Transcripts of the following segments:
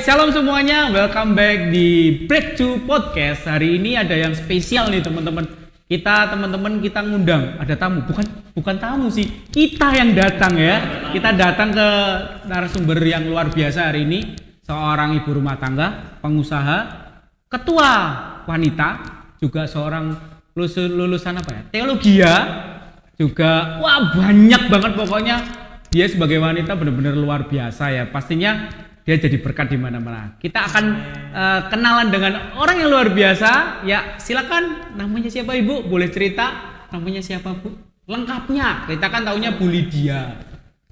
shalom semuanya, welcome back di Breakthrough Podcast. Hari ini ada yang spesial nih teman-teman. Kita ngundang, ada tamu, bukan tamu sih, kita yang datang ya. Kita datang ke narasumber yang luar biasa hari ini, seorang ibu rumah tangga, pengusaha, ketua wanita, juga seorang lulusan apa ya? Teologi ya. Juga wah banyak banget pokoknya. Dia sebagai wanita benar-benar luar biasa ya. Pastinya dia jadi berkat di mana-mana. Kita akan kenalan dengan orang yang luar biasa. Ya, silakan. Namanya siapa Ibu? Boleh cerita? Namanya siapa Bu? Lengkapnya. Kita kan taunya Bu Lydia.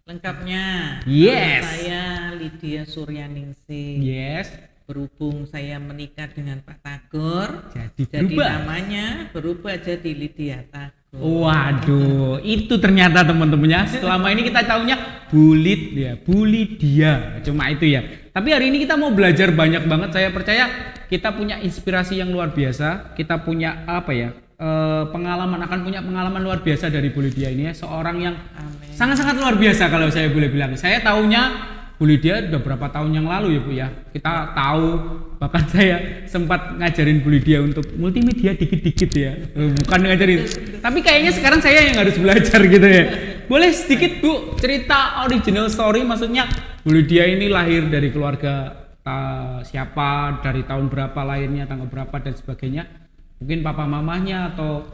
Lengkapnya. Yes. Saya Lydia Suryaningsih. Yes. Berhubung saya menikah dengan Pak Tagor, jadi berubah. Namanya berubah jadi Lydia Tagor. Waduh, itu ternyata teman-temannya. Selama ini kita taunya Bu Lydia. Cuma itu ya. Tapi hari ini kita mau belajar banyak banget. Saya percaya kita punya inspirasi yang luar biasa. Kita punya akan punya pengalaman luar biasa dari Bu Lydia ini ya. Seorang yang sangat-sangat luar biasa kalau saya boleh bilang. Saya taunya Bu Lydia udah berapa tahun yang lalu ya Bu ya. Kita tahu, bahkan saya sempat ngajarin Bu Lydia untuk multimedia dikit-dikit ya. Bukan ngajarin, tapi kayaknya sekarang saya yang harus belajar gitu ya. Boleh sedikit Bu cerita original story, maksudnya Bu Lydia ini lahir dari keluarga siapa, dari tahun berapa lahirnya, tanggal berapa dan sebagainya. Mungkin papa mamanya atau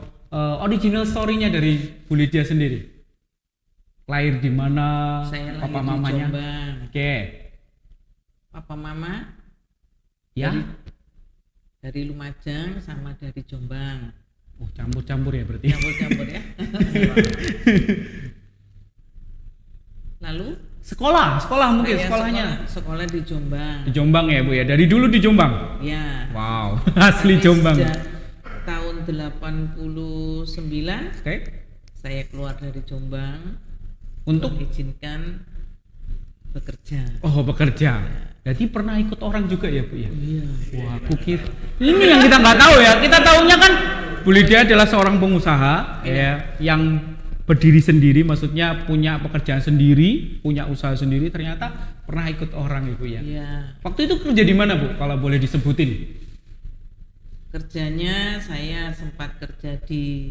original story-nya dari Bu Lydia sendiri. Lahir di mana? Saya papa lahir mamanya? di Jombang. Oke. Papa mama? Ya. Dari Lumajang sama dari Jombang. Oh, campur-campur ya berarti. Campur-campur ya. Lalu? Sekolah mungkin sekolahnya. Sekolah di Jombang. Di Jombang ya Bu ya. Dari dulu di Jombang. Ya. Wow, asli Jombang. Sejak tahun 89. Oke. Saya keluar dari Jombang. Untuk diizinkan bekerja. Oh, bekerja. Jadi pernah ikut orang juga ya Bu ya? Iya. Wah, aku kira ini yang kita nggak tahu ya. Kita tahunya kan Bu Lydia adalah seorang pengusaha ya, yang berdiri sendiri, maksudnya punya pekerjaan sendiri, punya usaha sendiri. Ternyata pernah ikut orang ya Bu ya? Iya. Waktu itu kerja di mana Bu? Kalau boleh disebutin. Kerjanya saya sempat kerja di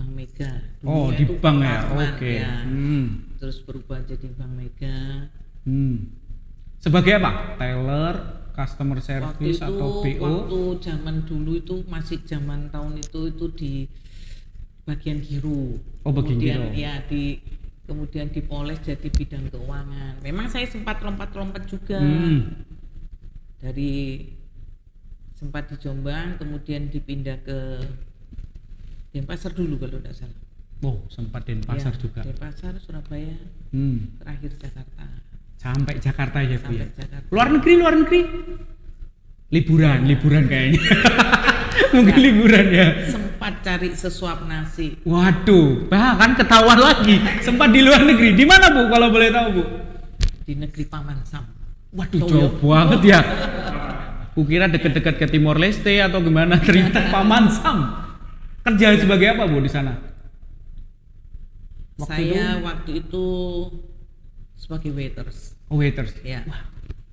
Bank Mega. Oh, di bank ya. Oke. Ya. Terus berubah jadi Bank Mega. Sebagai apa? Teller, customer service atau BO? Waktu zaman dulu itu masih zaman tahun itu di bagian giro. Oh, bagian giro. Ya, kemudian dipoles jadi bidang keuangan. Memang saya sempat lompat-lompat juga. Dari sempat di Jombang, kemudian dipindah ke Denpasar dulu kalau tidak salah. Oh, sempat Denpasar ya, juga. Denpasar, Surabaya, terakhir Jakarta. Sampai Jakarta ya Bu ya. Jakarta. Luar negeri? Liburan kayaknya. Mungkin liburan ya. Sempat cari sesuap nasi. Waduh, bahkan ketahuan lagi. Sempat di luar negeri. Di mana Bu kalau boleh tahu Bu? Di negeri Paman Sam. Waduh, jauh banget ya. Kukira dekat-dekat ke Timor Leste atau gimana, ternyata Paman Sam. Kerja sebagai apa Bu di sana? Waktu itu sebagai waiters. Oh, waiters. Ya.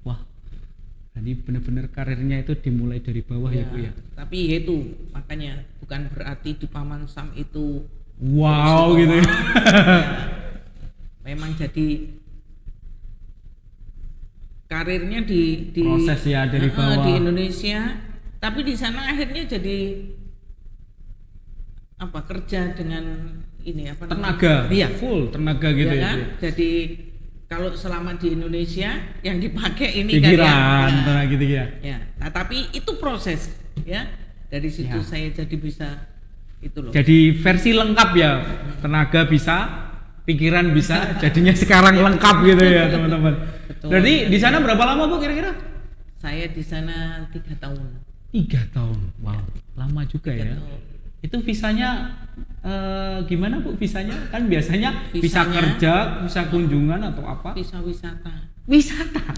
Wah. Jadi benar-benar karirnya itu dimulai dari bawah ya Bu ya. Tapi itu makanya bukan berarti di Paman Sam itu wow gitu ya. Memang jadi karirnya di proses ya dari bawah di Indonesia, tapi di sana akhirnya jadi kerja dengan ini tenaga, iya, full tenaga gitu ya, kan? Jadi kalau selama di Indonesia yang dipakai ini pikiran gitu ya. Ya, nah, tapi itu proses ya. Dari situ saya jadi bisa itu loh. Jadi versi lengkap ya, tenaga bisa, pikiran bisa, jadinya sekarang lengkap gitu ya teman-teman. Jadi di sana berapa lama Bu kira-kira? Saya di sana 3 tahun. 3 tahun, wow, lama juga ya. Itu visanya gimana Bu visanya? Kan biasanya bisa kerja, bisa kunjungan atau apa? Visa wisata.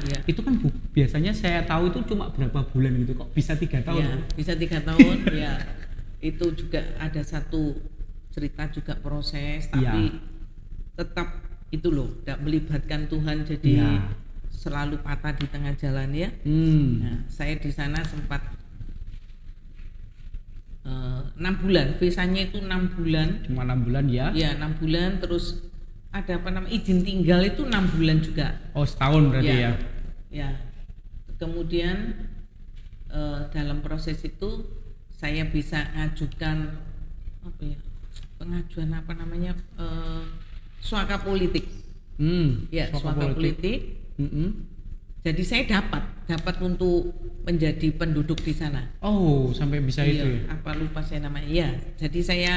Ya. Itu kan Bu, biasanya saya tahu itu cuma berapa bulan gitu, kok bisa 3 tahun? Ya, bisa 3 tahun ya. Itu juga ada satu cerita juga proses, tapi tetap itu loh, tidak melibatkan Tuhan, jadi selalu patah di tengah jalan ya. Nah, saya di sana sempat 6 bulan, visanya itu 6 bulan. Cuma 6 bulan ya? Ya 6 bulan, terus ada apa namanya izin tinggal itu 6 bulan juga. Oh setahun berarti ya? Ya. Kemudian dalam proses itu saya bisa ajukan apa ya, pengajuan apa namanya suaka politik. Ya suaka politik. Jadi saya dapat untuk menjadi penduduk di sana. Oh, sampai bisa itu ya? Apa lupa saya namanya. Ya, jadi saya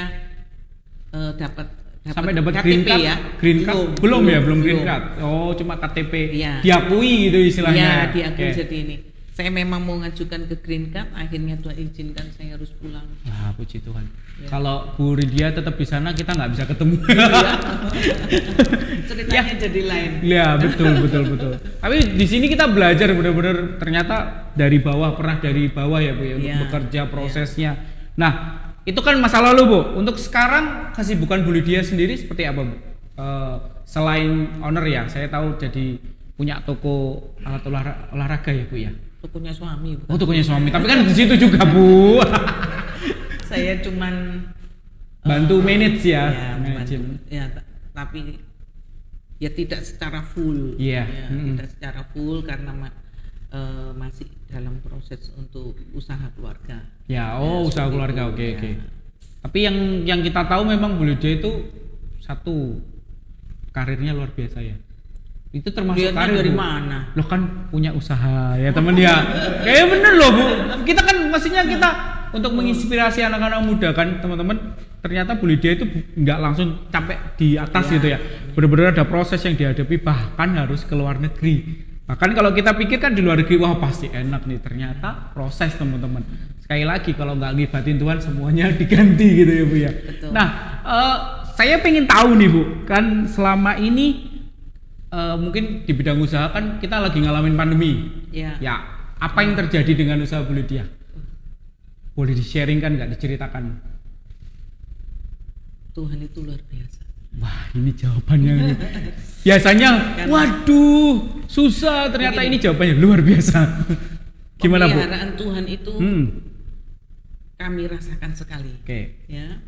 dapat sampai dapat KTP green card ya. Green card belum green card. Oh, cuma KTP. Ya. Diakui gitu istilahnya. Ya, diakui. Jadi ini. Saya memang mau ngajukan ke green card, akhirnya Tuhan izinkan saya harus pulang. Wah, puji Tuhan. Ya. Kalau Bu Ridia tetap di sana kita nggak bisa ketemu. Ceritanya jadi lain. Ya, betul. Tapi di sini kita belajar benar-benar ternyata dari bawah, pernah dari bawah ya Bu ya, untuk bekerja prosesnya. Nah, itu kan masa lalu Bu. Untuk sekarang kesibukan Bu Lydia sendiri seperti apa Bu? Selain owner ya, saya tahu jadi punya toko alat olahraga ya Bu ya. Tokonya suami. Oh, tokonya suami. Tapi kan di situ juga Bu. Saya cuman bantu manage ya. Tapi ya tidak secara full. Iya. Tidak secara full karena masih dalam proses untuk usaha keluarga. Ya, usaha keluarga. Oke. Tapi yang kita tahu memang Bu Lydia itu satu karirnya luar biasa ya. Itu termasuk karir dari Bu. mana? Loh kan punya usaha ya teman ya. Kayak bener loh Bu. Kita kan maksudnya kita untuk menginspirasi anak-anak muda kan teman-teman. Ternyata Bu Lydia itu nggak langsung capek di atas gitu ya. Benar-benar ada proses yang dihadapi, bahkan harus ke luar negeri. Bahkan kalau kita pikir kan di luar negeri wah pasti enak nih, ternyata proses teman-teman. Sekali lagi kalau nggak ngibatin Tuhan semuanya diganti gitu ya Bu ya. Betul. Nah saya pengen tahu nih Bu, kan selama ini mungkin di bidang usaha kan kita lagi ngalamin pandemi. Ya, apa yang terjadi dengan usaha Bu Lydia? Boleh di-sharing kan, nggak diceritakan? Tuhan itu luar biasa. Wah, ini jawabannya. Biasanya, waduh, susah. Ternyata ini jawabannya luar biasa. Gimana Bu? Pemeliharaan Tuhan itu kami rasakan sekali. Oke. Ya.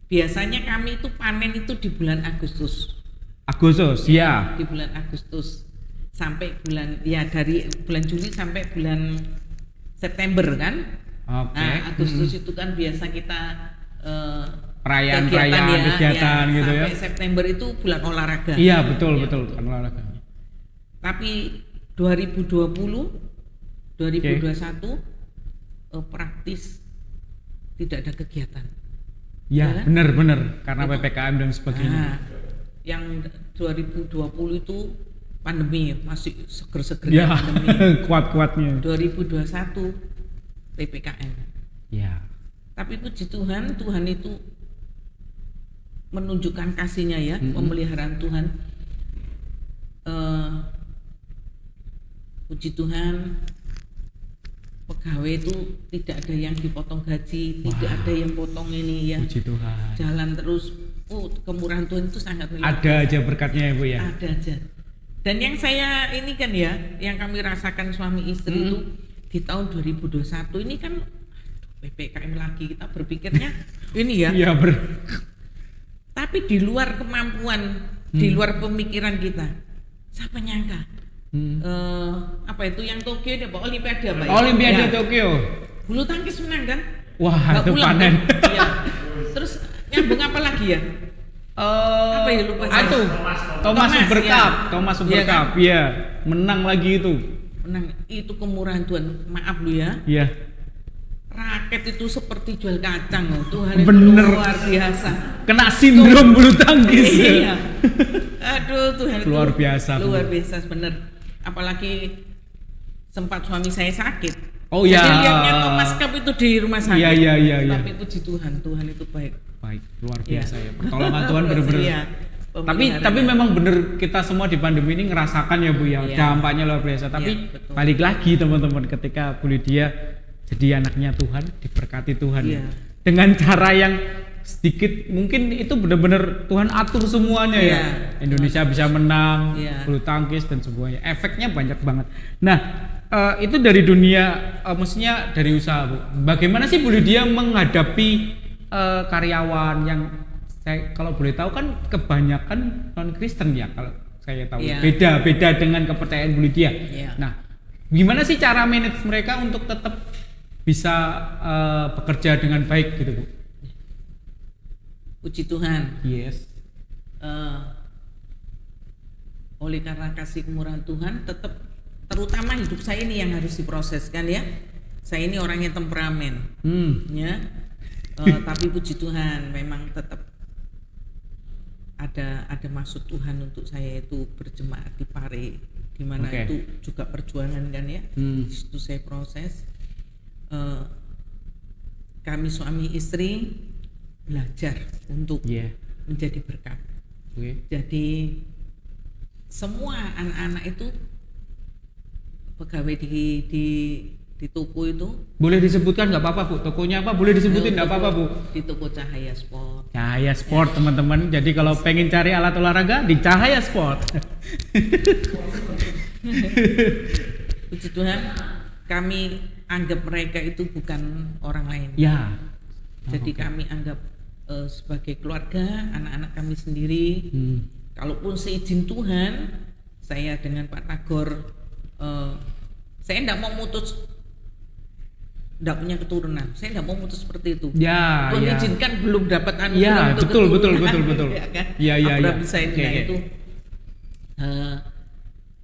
Biasanya kami itu panen itu di bulan Agustus. Ya. Di bulan Agustus sampai dari bulan Juli sampai bulan September kan. Oke. Nah, Agustus itu kan biasa kita perayaan kegiatan gitu ya. Sampai September itu bulan olahraga. Iya, betul. Bulan olahraga. Tapi 2020, 2021 praktis tidak ada kegiatan. Ya, benar karena PPKM dan sebagainya. Nah, yang 2020 itu pandemi masih seger-seger ya, pandemi. kuat-kuatnya. 2021 PPKM. Ya. Tapi puji Tuhan, Tuhan itu menunjukkan kasih-Nya ya, pemeliharaan Tuhan. Puji Tuhan, pegawai itu tidak ada yang dipotong gaji, tidak ada yang potong ini ya. Puji Tuhan. Jalan terus. Kemurahan Tuhan itu sangat ada aja berkatnya ya Bu ya. Ada aja. Dan yang saya ini kan ya, yang kami rasakan suami istri itu di tahun 2021 ini kan PPKM lagi, kita berpikirnya ini ya. Iya Tapi di luar kemampuan, di luar pemikiran kita. Siapa nyangka? Apa itu yang Tokyo deh, Olimpiade apa ya? Olimpiade Tokyo. Bulu tangkis menang kan? Wah, itu panen. Kan? Ya. Terus nyambung apa lagi ya? Apa ya lupa saya. Thomas Super Cup. Thomas Super Cup. Iya, menang lagi itu. Menang itu kemurahan Tuhan. Maaf lu ya. Iya. Raket itu seperti jual kacang loh. Tuhan itu luar biasa. Kena sindrom bulu tangkis. Iya. Aduh, Tuhan itu luar biasa. Luar biasa bener. Apalagi sempat suami saya sakit. Oh iya. Jadi lihatnya Thomas Cup itu di rumah sakit. Iya. Tapi puji Tuhan, Tuhan itu baik. Luar biasa ya. Pertolongan Tuhan bener-bener. Iya. Tapi memang bener kita semua di pandemi ini ngerasakan ya Bu ya. Dampaknya luar biasa. Tapi balik lagi teman-teman, ketika Bu Lydia jadi anaknya Tuhan, diberkati Tuhan. Dengan cara yang sedikit mungkin itu benar-benar Tuhan atur semuanya ya. Iya. Indonesia bisa menang, Iya. bulu tangkis dan semuanya. Efeknya banyak banget. Nah, itu dari dunia maksudnya dari usaha, Bu. Bagaimana sih Bu Lydia menghadapi karyawan yang kalau boleh tahu kan kebanyakan non Kristen ya kalau saya tahu. Iya. Beda dengan kepercayaan Bu Lydia. Iya. Nah, gimana sih cara manage mereka untuk tetap bisa bekerja dengan baik gitu, Bu? Puji Tuhan. Yes. Oleh karena kasih kemurahan Tuhan, tetap terutama hidup saya ini yang harus diproseskan ya. Saya ini orangnya temperamen, ya. Tapi puji Tuhan, memang tetap ada maksud Tuhan untuk saya itu berjemaat di Pare, di mana itu juga perjuangan kan ya. Di situ saya proses. Kami suami istri belajar untuk menjadi berkat. Jadi semua anak-anak itu pegawai di toko itu. Boleh disebutkan nggak apa-apa, Bu? Tokonya apa? Boleh disebutin nggak apa-apa, Bu? Di toko Cahaya Sport. Cahaya Sport, teman-teman. Jadi kalau pengen cari alat olahraga di Cahaya Sport. Puji Tuhan, kami anggap mereka itu bukan orang lain. Ya. Jadi kami anggap sebagai keluarga, anak-anak kami sendiri. Kalaupun seizin Tuhan, saya dengan Pak Tagor, saya tidak mau mutus, tidak punya keturunan. Saya tidak mau mutus seperti itu. Ya. Mengizinkan belum dapat anugerah Ya, untuk betul. Ya, kan? Ya. Abraham bisa Okay. itu.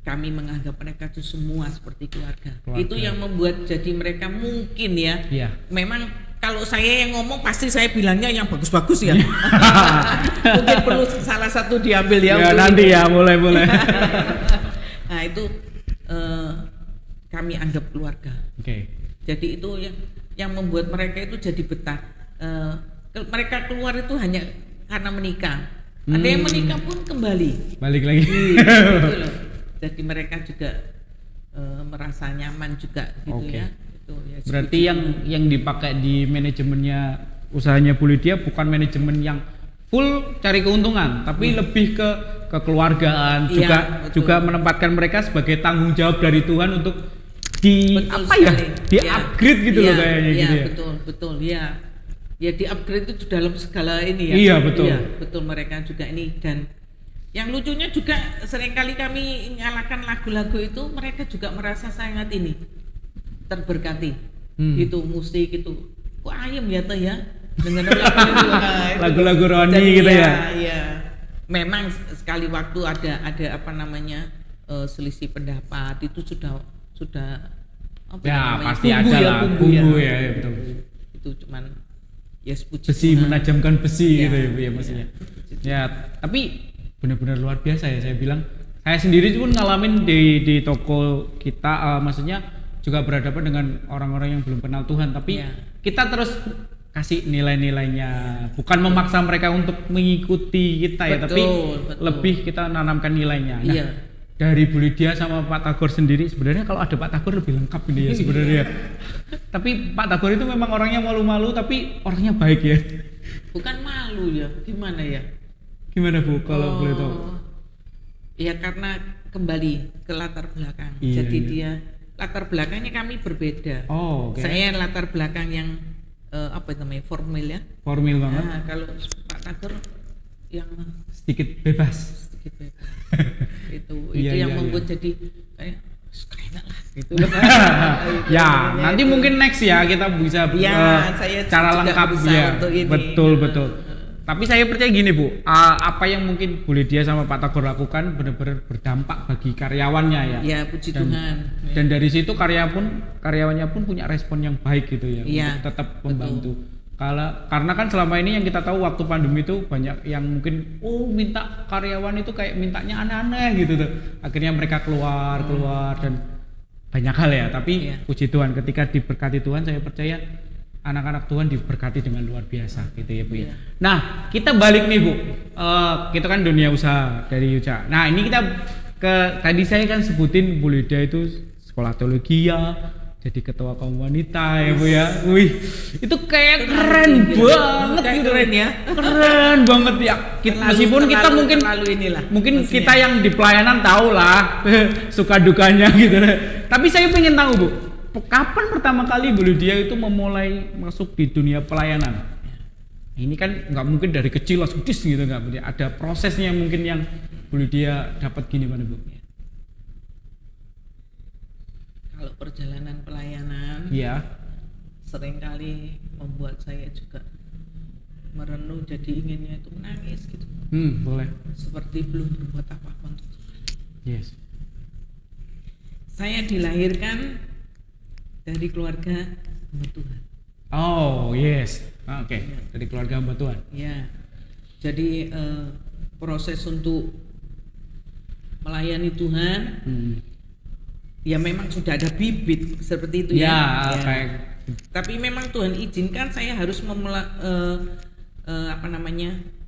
Kami menganggap mereka itu semua seperti keluarga. Itu yang membuat jadi mereka mungkin ya. Memang kalau saya yang ngomong pasti saya bilangnya yang bagus-bagus ya. Mungkin perlu salah satu diambil ya. Ya nanti ya, boleh. Nah itu kami anggap keluarga. Jadi itu yang membuat mereka itu jadi betah. Mereka keluar itu hanya karena menikah. Ada yang menikah pun kembali. Balik lagi. Gitu loh. Jadi mereka juga merasa nyaman juga gitu ya. Itu, ya. Berarti yang dipakai di manajemennya usahanya Bu Lydia bukan manajemen yang full cari keuntungan, tapi lebih ke kekeluargaan, juga menempatkan mereka sebagai tanggung jawab dari Tuhan untuk upgrade gitu loh kayaknya gitu ya. Betul ya. Ya di upgrade itu dalam segala ini ya. Iya betul. Iya, betul mereka juga ini. Dan yang lucunya juga seringkali kami nyalakan lagu-lagu itu mereka juga merasa sangat ini terberkati. Itu musik itu kok ayam ya teh ya dengan lagu-lagu rohani gitu ya. Iya. Memang sekali waktu ada apa namanya selisih pendapat itu sudah apa ya namanya, pasti ada lah bumbu ya betul. Itu cuman ya besi menajamkan besi gitu ya maksudnya. Ya tapi benar-benar luar biasa ya, saya bilang saya sendiri pun ngalamin di toko kita, maksudnya juga berhadapan dengan orang-orang yang belum kenal Tuhan, tapi kita terus kasih nilai-nilainya, bukan memaksa mereka untuk mengikuti kita ya, tapi lebih kita nanamkan nilainya. Nah, dari Bu Lydia sama Pak Tagor sendiri sebenarnya kalau ada Pak Tagor lebih lengkap ini ya sebenarnya. Tapi Pak Tagor itu memang orangnya malu-malu tapi orangnya baik ya. Bukan malu ya, gimana ya? Gimana Bu kalau boleh tahu? Ya karena kembali ke latar belakang. Jadi dia latar belakangnya kami berbeda. Saya latar belakang yang apa namanya formal ya. Formal banget. Nah, kalau Pak Tagor yang sedikit bebas. itu yang membuat jadi kayak enak lah gitu. Ya nanti mungkin next ya kita bisa saya cara lengkap ya. Betul. Tapi saya percaya gini Bu, apa yang mungkin Bu Lydia sama Pak Tagor lakukan benar-benar berdampak bagi karyawannya ya. Ya puji Tuhan. Dan dari situ karyawannya pun punya respon yang baik gitu ya, untuk tetap membantu. Karena kan selama ini yang kita tahu waktu pandemi itu banyak yang mungkin minta karyawan itu kayak mintanya aneh-aneh gitu tuh. Akhirnya mereka keluar dan banyak hal ya. Tapi puji Tuhan ketika diberkati Tuhan, saya percaya anak-anak Tuhan diberkati dengan luar biasa gitu ya Bu ya. Nah kita balik nih Bu, kita kan dunia usaha dari Yuca. Nah ini kita tadi saya kan sebutin Bu Lydia itu sekolah teologi ya, jadi ketua kaum wanita ya Bu ya. Wih, itu kayak keren banget Kayak gitu. keren ya. Keren banget ya. Meskipun kita mungkin mungkin maksudnya kita yang di pelayanan tahu lah suka dukanya gitu. Tapi saya pengen tahu Bu, kapan pertama kali Bu Lydia itu memulai masuk di dunia pelayanan? Ini kan nggak mungkin dari kecil langsung dis gitu nggak Bu. Ada prosesnya mungkin yang Bu Lydia dapat gini mana Bu? Kalau perjalanan pelayanan, Iya. seringkali membuat saya juga merenung, jadi inginnya itu menangis gitu. Boleh. Seperti belum berbuat apa-apa untuk Tuhan. Yes. Saya dilahirkan dari keluarga hamba Tuhan. Oh yes. Oke. Dari keluarga hamba Tuhan. Ya, jadi proses untuk melayani Tuhan, ya memang sudah ada bibit seperti itu ya. Kayak. Tapi memang Tuhan izinkan saya harus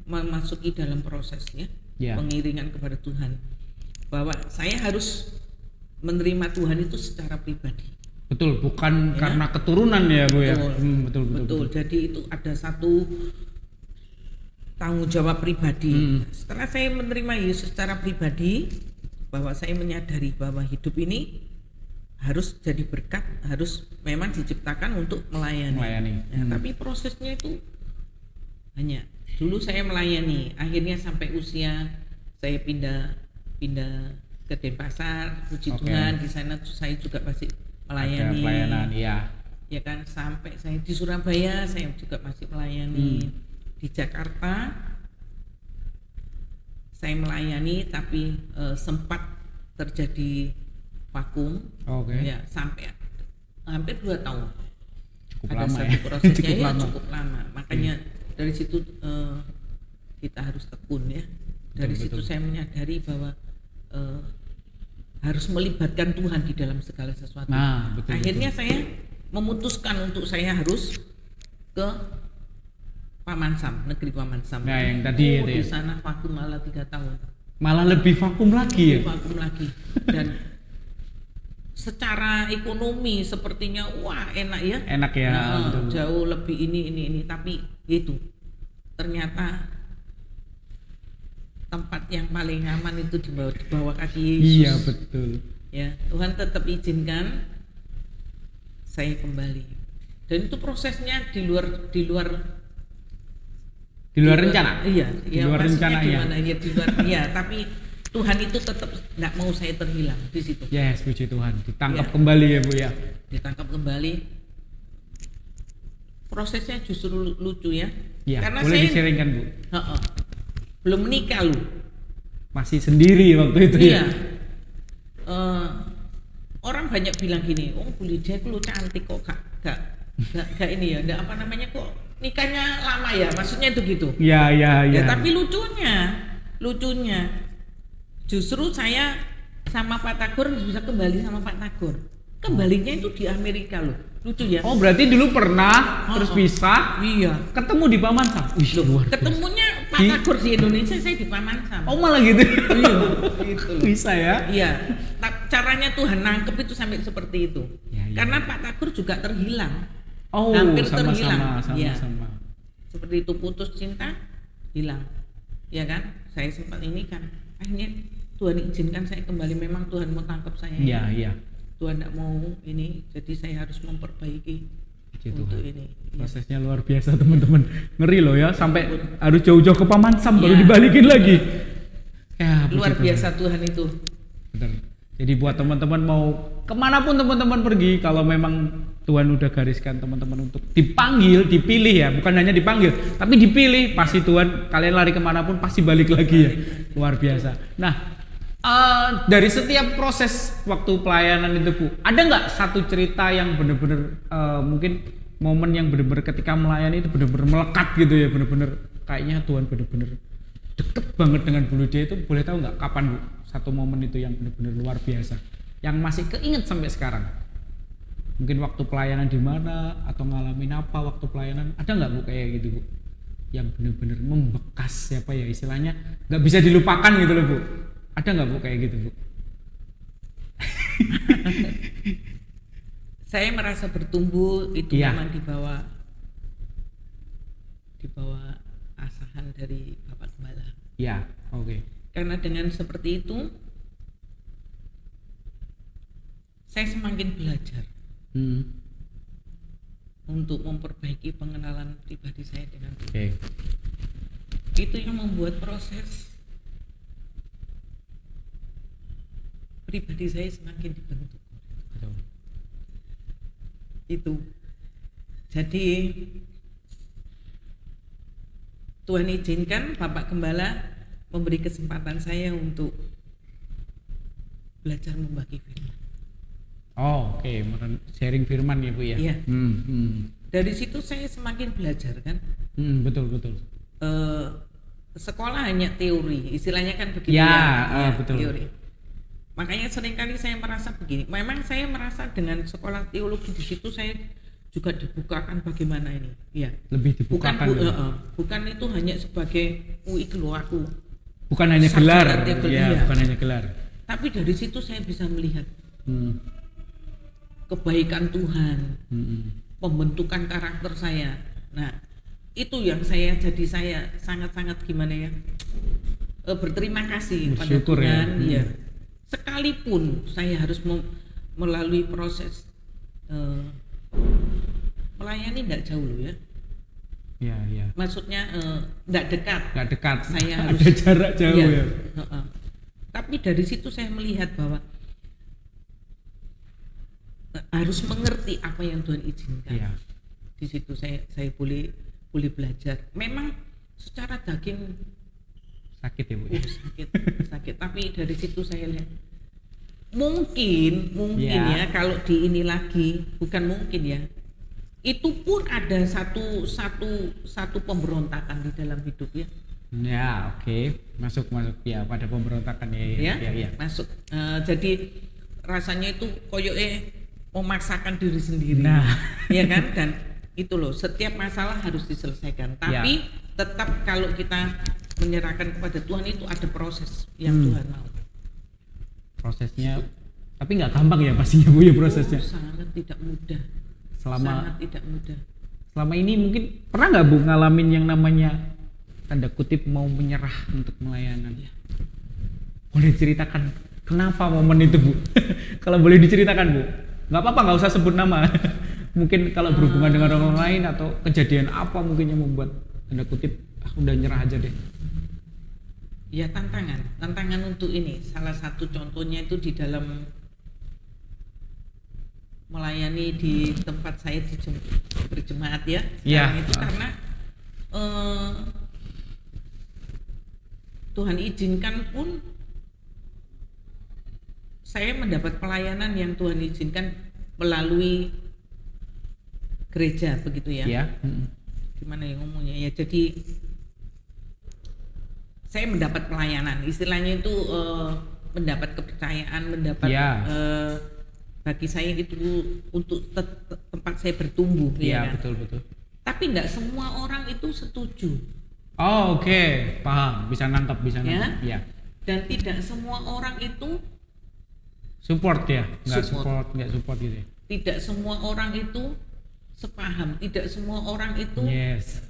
memasuki dalam prosesnya, pengiringan kepada Tuhan, bahwa saya harus menerima Tuhan itu secara pribadi. Betul, bukan karena keturunan ya Bu ya. Betul. Jadi itu ada satu tanggung jawab pribadi. Setelah saya menerima Yesus secara pribadi, bahwa saya menyadari bahwa hidup ini harus jadi berkat, harus memang diciptakan untuk melayani. Tapi prosesnya itu hanya dulu saya melayani, akhirnya sampai usia saya pindah ke Denpasar, puji Tuhan di sana saya juga masih melayani. Ada pelayanan, iya. Ya kan, sampai saya di Surabaya saya juga masih melayani. Di Jakarta saya melayani, tapi sempat terjadi vakum. Ya, sampai hampir 2 tahun. Cukup ada lama satu ya. prosesnya cukup lama. Makanya dari situ kita harus tekun ya. Dari situ saya menyadari bahwa harus melibatkan Tuhan di dalam segala sesuatu. Akhirnya saya memutuskan untuk saya harus ke Pamansam, negeri Pamansam. Nah, yang tadi itu di ya. sana vakum malah 3 tahun. Malah lebih vakum lagi ya. Vakum lagi. Dan secara ekonomi sepertinya wah enak ya. Enak ya. Jauh lebih ini, tapi itu ternyata tempat yang paling aman itu di bawah kaki Yesus. Iya, betul. Ya, Tuhan tetap izinkan saya kembali. Dan itu prosesnya di luar rencana. Iya, di luar rencana ya. Di luar tapi Tuhan itu tetap nggak mau saya terhilang di situ. Yes, puji Tuhan. Ditangkap kembali ya Bu ya. Ditangkap kembali. Prosesnya justru lucu ya. Karena boleh diseringkan Bu. Belum menikah lu. Masih sendiri waktu itu ya. Orang banyak bilang gini, oh Bu Lydia lu cantik kok gak ini ya, kok nikahnya lama ya, maksudnya itu gitu. Iya. Ya, tapi lucunya justru saya sama Pak Tagor bisa kembali sama Pak Tagor. Kembalinya itu di Amerika loh. Lucu ya. Oh, berarti dulu pernah terus pisah. Iya. Ketemu di Pamansam. Ketemunya Pak Tagor di Indonesia, saya di Pamansam. Oh, malah gitu. Iya, gitu loh. Bisa ya. Iya. Caranya Tuhan nangkep itu sampai seperti itu. Ya. Karena Pak Tagor juga terhilang. Oh, hampir sama-sama, terhilang. Sama-sama. Seperti itu, putus cinta, hilang. Ya kan? Saya sempat ini kan. Akhirnya Tuhan izinkan saya kembali, memang Tuhan mau tangkap saya. Iya. Tuhan tidak mau ini, jadi saya harus memperbaiki untuk ini. Prosesnya luar biasa teman-teman, ngeri loh ya, sampai harus jauh-jauh ke Pamansam baru dibalikin lagi. Ya, luar biasa Tuhan itu. Benar. Jadi buat teman-teman mau kemanapun teman-teman pergi, kalau memang Tuhan udah gariskan teman-teman untuk dipanggil, dipilih ya, bukan hanya dipanggil, tapi dipilih, pasti Tuhan, kalian lari kemanapun pasti balik lagi ya, luar biasa. Nah, dari setiap proses waktu pelayanan itu Bu, ada nggak satu cerita yang benar-benar mungkin momen yang benar-benar ketika melayani itu benar-benar melekat gitu ya, benar-benar kayaknya Tuhan benar-benar deket banget dengan Bu Lydia itu, boleh tahu nggak kapan Bu satu momen itu yang benar-benar luar biasa yang masih keinget sampai sekarang? Mungkin waktu pelayanan di mana atau ngalamin apa waktu pelayanan, ada nggak Bu kayak gitu Bu yang benar-benar membekas, siapa ya istilahnya nggak bisa dilupakan gitu loh Bu? Ada nggak Bu kayak gitu Bu? Saya merasa bertumbuh itu Iya. memang di bawah asahan dari Bapak Gembala. Ya, oke. Karena dengan seperti itu saya semakin belajar untuk memperbaiki pengenalan pribadi saya dengan Tuhan. Oke. Itu yang membuat proses pribadi saya semakin dibentuk. Betul. Itu. Jadi Tuhan izinkan Bapak Gembala memberi kesempatan saya untuk belajar membagi firman. Oh, oke. Sharing firman ya, Bu ya. Iya. Hmm. Dari situ saya semakin belajar kan. Betul, betul. Sekolah hanya teori, istilahnya kan begitu Ya, betul. teori. Makanya seringkali saya merasa begini. Memang saya merasa dengan sekolah teologi di situ saya juga dibukakan bagaimana ini. Ya. Lebih dibukakan. Bukan itu hanya sebagai itu loh aku. Bukan hanya sarjana gelar. teologi, Ya, iya. bukan hanya gelar. Tapi dari situ saya bisa melihat Hmm. kebaikan Tuhan, pembentukan karakter saya. Nah, itu yang saya sangat-sangat gimana ya, berterima kasih pada Bersyukur ya. Tuhan. Ya. Sekalipun saya harus melalui proses melayani tidak jauh loh ya. Ya. Maksudnya tidak dekat. Nggak dekat. Saya Ada harus jarak jauh iya, ya. Tapi dari situ saya melihat bahwa harus mengerti apa yang Tuhan izinkan. Iya. Di situ saya boleh belajar. Memang secara daging Sakit ya, Bu. sakit. Tapi dari situ saya lihat mungkin Ya. ya kalau di ini lagi bukan mungkin ya. Itu pun ada satu pemberontakan di dalam hidup ya. Ya, oke. Masuk ya pada pemberontakan ya. Masuk. Jadi rasanya itu koyoke memaksakan diri sendiri. Nah. Ya kan? Dan itu loh, setiap masalah harus diselesaikan. Tapi tetap kalau kita menyerahkan kepada Tuhan itu ada proses yang Tuhan mau. Prosesnya tapi nggak gampang ya pastinya, Bu ya prosesnya. Sangat tidak mudah. Selama sangat tidak mudah. selama ini mungkin pernah nggak, Bu, ngalamin yang namanya tanda kutip mau menyerah untuk melayanan? Boleh ceritakan kenapa momen itu, Bu? Kalau boleh diceritakan, Bu. Nggak apa-apa, nggak usah sebut nama. Mungkin kalau berhubungan dengan orang lain atau kejadian apa mungkin yang membuat tanda kutip udah nyerah aja deh. Ya tantangan untuk ini. Salah satu contohnya itu di dalam melayani di tempat saya berjemaat ya. Iya. Itu karena Tuhan izinkan pun saya mendapat pelayanan yang Tuhan izinkan melalui gereja begitu ya. Iya. Gimana ya ngomongnya ya, jadi saya mendapat pelayanan, istilahnya itu mendapat kepercayaan, mendapat bagi saya itu untuk tempat saya bertumbuh. Iya, ya kan? betul. Tapi tidak semua orang itu setuju. Oh, oke. Paham, bisa nangkep. Ya. Dan tidak semua orang itu Support ya, nggak Support. support gitu ya. tidak semua orang itu sepaham, tidak semua orang itu Yes.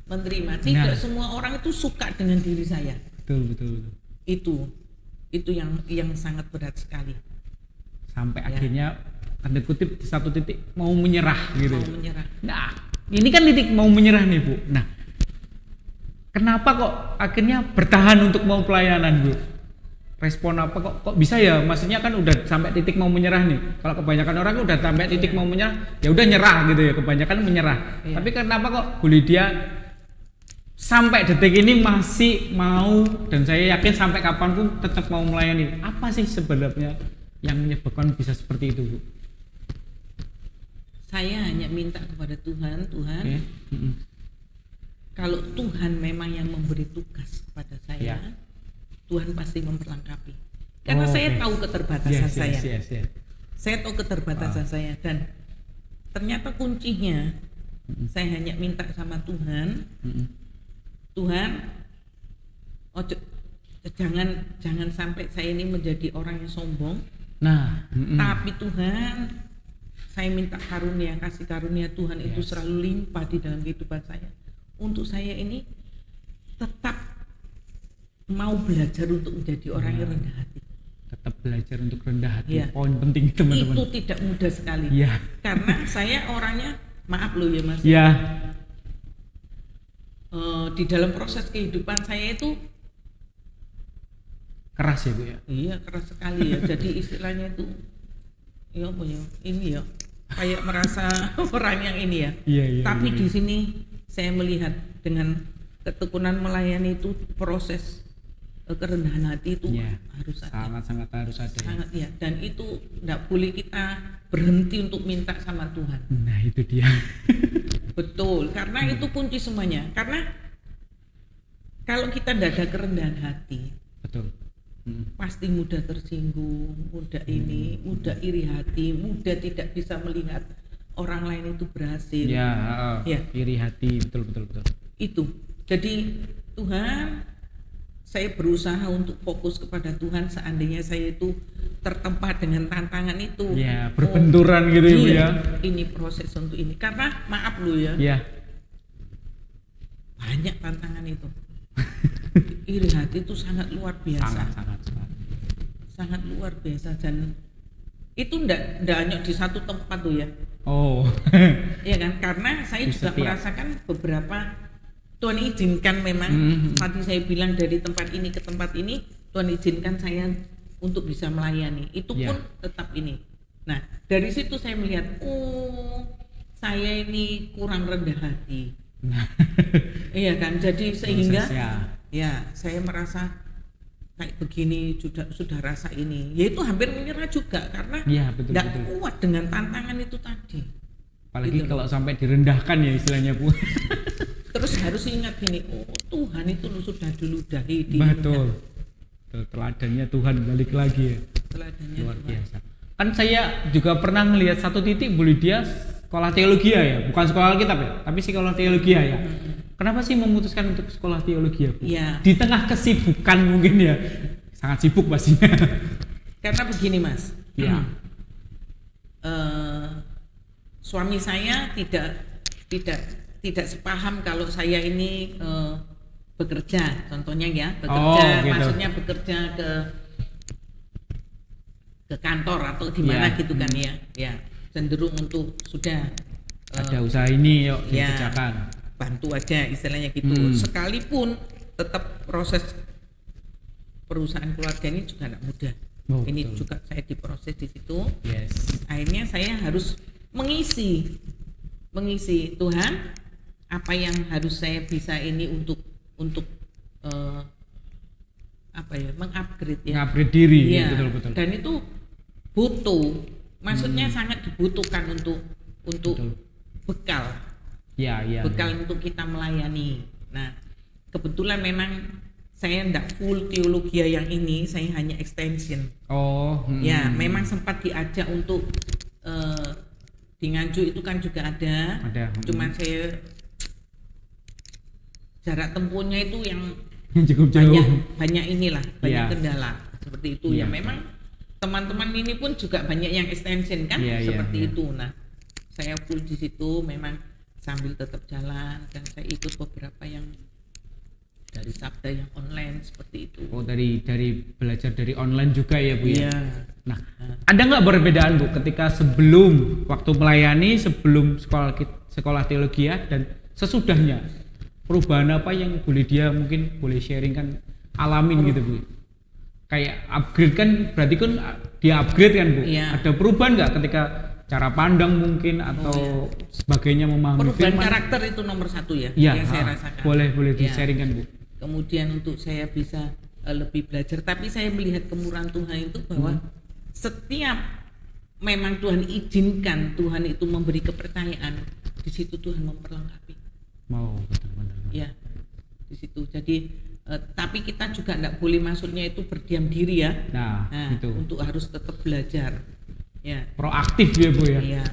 menerima, tidak Nah. semua orang itu suka dengan diri saya. Betul. Itu yang sangat berat sekali. Sampai akhirnya tanda kutip di satu titik mau menyerah gitu. Mau menyerah. Nah, ini kan titik mau menyerah nih, Bu. Nah, kenapa kok akhirnya bertahan untuk mau pelayanan, Bu? Respon apa kok bisa ya? Maksudnya kan udah sampai titik mau menyerah nih. Kalau kebanyakan orang udah sampai titik mau menyerah, ya udah nyerah gitu ya. Kebanyakan menyerah. Iya. Tapi kenapa kok Bu Lydia sampai detik ini masih mau, dan saya yakin sampai kapanpun tetap mau melayani? Apa sih sebenarnya yang menyebabkan bisa seperti itu, Bu? Saya hanya minta kepada Tuhan, Oke. kalau Tuhan memang yang memberi tugas kepada saya, Ya. Tuhan pasti memperlengkapi. Karena Oh, saya oke. tahu keterbatasan saya. Yes. Saya tahu keterbatasan saya, dan ternyata kuncinya saya hanya minta sama Tuhan, Tuhan, jangan sampai saya ini menjadi orang yang sombong. Nah, Tapi Tuhan, saya minta karunia, kasih karunia Tuhan itu selalu limpah di dalam kehidupan saya. Untuk saya ini tetap mau belajar untuk menjadi orang yang rendah hati. Tetap belajar untuk rendah hati. Ya. Poin penting teman-teman. Itu tidak mudah sekali. Ya. Karena saya orangnya, maaf loh ya Mas. Ya. Di dalam proses kehidupan saya itu Keras ya Bu ya. iya keras sekali ya. Jadi istilahnya itu ya apa ya? Ini ya kayak merasa orang yang ini ya. Iya. Tapi Iya. di sini saya melihat dengan ketekunan melayani itu proses kerendahan hati itu Ya, harus ada. sangat harus ada. Sangat ya. Dan itu tidak boleh kita berhenti untuk minta sama Tuhan. Nah itu dia. Betul, karena itu kunci semuanya. Karena kalau kita tidak ada kerendahan hati, Betul. pasti mudah tersinggung, mudah ini, mudah iri hati, mudah tidak bisa melihat orang lain itu berhasil. Ya, Ya. iri hati, betul. Itu. Jadi Tuhan, saya berusaha untuk fokus kepada Tuhan. Seandainya saya itu tertempa dengan tantangan itu, Ya, berbenturan gitu ya Bu ya. ini proses untuk ini. Karena maaf lu ya, Ya. banyak tantangan itu. Iri hati itu sangat luar biasa. Sangat luar biasa, dan itu ndak hanya di satu tempat tuh ya. Oh. Iya kan? Karena saya Di juga setiap. merasakan beberapa, Tuhan izinkan memang tadi saya bilang dari tempat ini ke tempat ini, Tuhan izinkan saya untuk bisa melayani. Itu Ya. pun tetap ini. Nah, dari situ saya melihat, saya ini kurang rendah hati. Iya kan? Jadi sehingga Proses, ya saya merasa kayak begini sudah rasa ini, yaitu hampir menyerah juga karena Iya, betul. tidak kuat dengan tantangan itu tadi. Apalagi Gitu. kalau sampai direndahkan ya istilahnya Bu. Terus harus ingat gini, Tuhan itu sudah diludahi di Betul. Teladannya Tuhan balik lagi ya. teladannya Luar Tuhan. biasa. Kan saya juga pernah melihat satu titik Bu Lydia, sekolah teologi ya, bukan sekolah Alkitab ya, tapi sekolah teologi ya. Kenapa sih memutuskan untuk sekolah teologi Bu? Iya. Di tengah kesibukan mungkin ya, sangat sibuk pastinya. Karena begini Mas, Ya. suami saya tidak sepaham kalau saya ini bekerja, contohnya ya bekerja, Oh, gitu. maksudnya bekerja ke kantor atau di mana Ya. gitu kan ya cenderung untuk sudah Ada usaha ini yuk ya, dikerjakan. bantu aja istilahnya gitu. Sekalipun tetap proses perusahaan keluarga ini juga tidak mudah. Oh, Ini betul. juga saya diproses di situ. Yes. Akhirnya saya harus mengisi Tuhan, apa yang harus saya bisa ini untuk mengupgrade ya. Ngupgrade diri, Iya. betul. Dan itu butuh, maksudnya sangat dibutuhkan untuk Betul. bekal Ya. untuk kita melayani. Nah, kebetulan memang saya tidak full teologi yang ini, saya hanya extension. Oh. Ya, memang sempat diajak untuk di Nganjuk itu kan juga ada. Ada. Cuman saya jarak tempuhnya itu yang Cukup jauh. banyak inilah, banyak Iya. kendala seperti itu. Ya Iya. memang teman-teman ini pun juga banyak yang extension kan, Iya, seperti iya. itu. Nah, saya full di situ memang sambil tetap jalan, dan saya ikut beberapa yang dari Sabda yang online seperti itu. Oh, dari belajar dari online juga ya Bu ya. Iya. Nah, ada nggak perbedaan Bu ketika sebelum waktu melayani, sebelum sekolah teologi ya, dan sesudahnya? Perubahan apa yang Bu Lydia mungkin boleh sharing kan, alamin gitu Bu? Kayak upgrade kan, berarti kan dia upgrade kan Bu? Iya. Ada perubahan nggak ketika cara pandang mungkin atau sebagainya memahami Perubahan firman? karakter itu nomor satu ya, Iya, yang saya rasakan. boleh Ya. di-sharingkan Bu. Kemudian untuk saya bisa lebih belajar, tapi saya melihat kemurahan Tuhan itu bahwa setiap memang Tuhan izinkan, Tuhan itu memberi kepercayaan, di situ Tuhan memperlengkapi. Mau benar-benar. Ya, di situ. Jadi tapi kita juga tidak boleh maksudnya itu berdiam diri ya. Nah, gitu. Untuk harus tetap belajar. Ya. Proaktif ya Bu ya. Iya.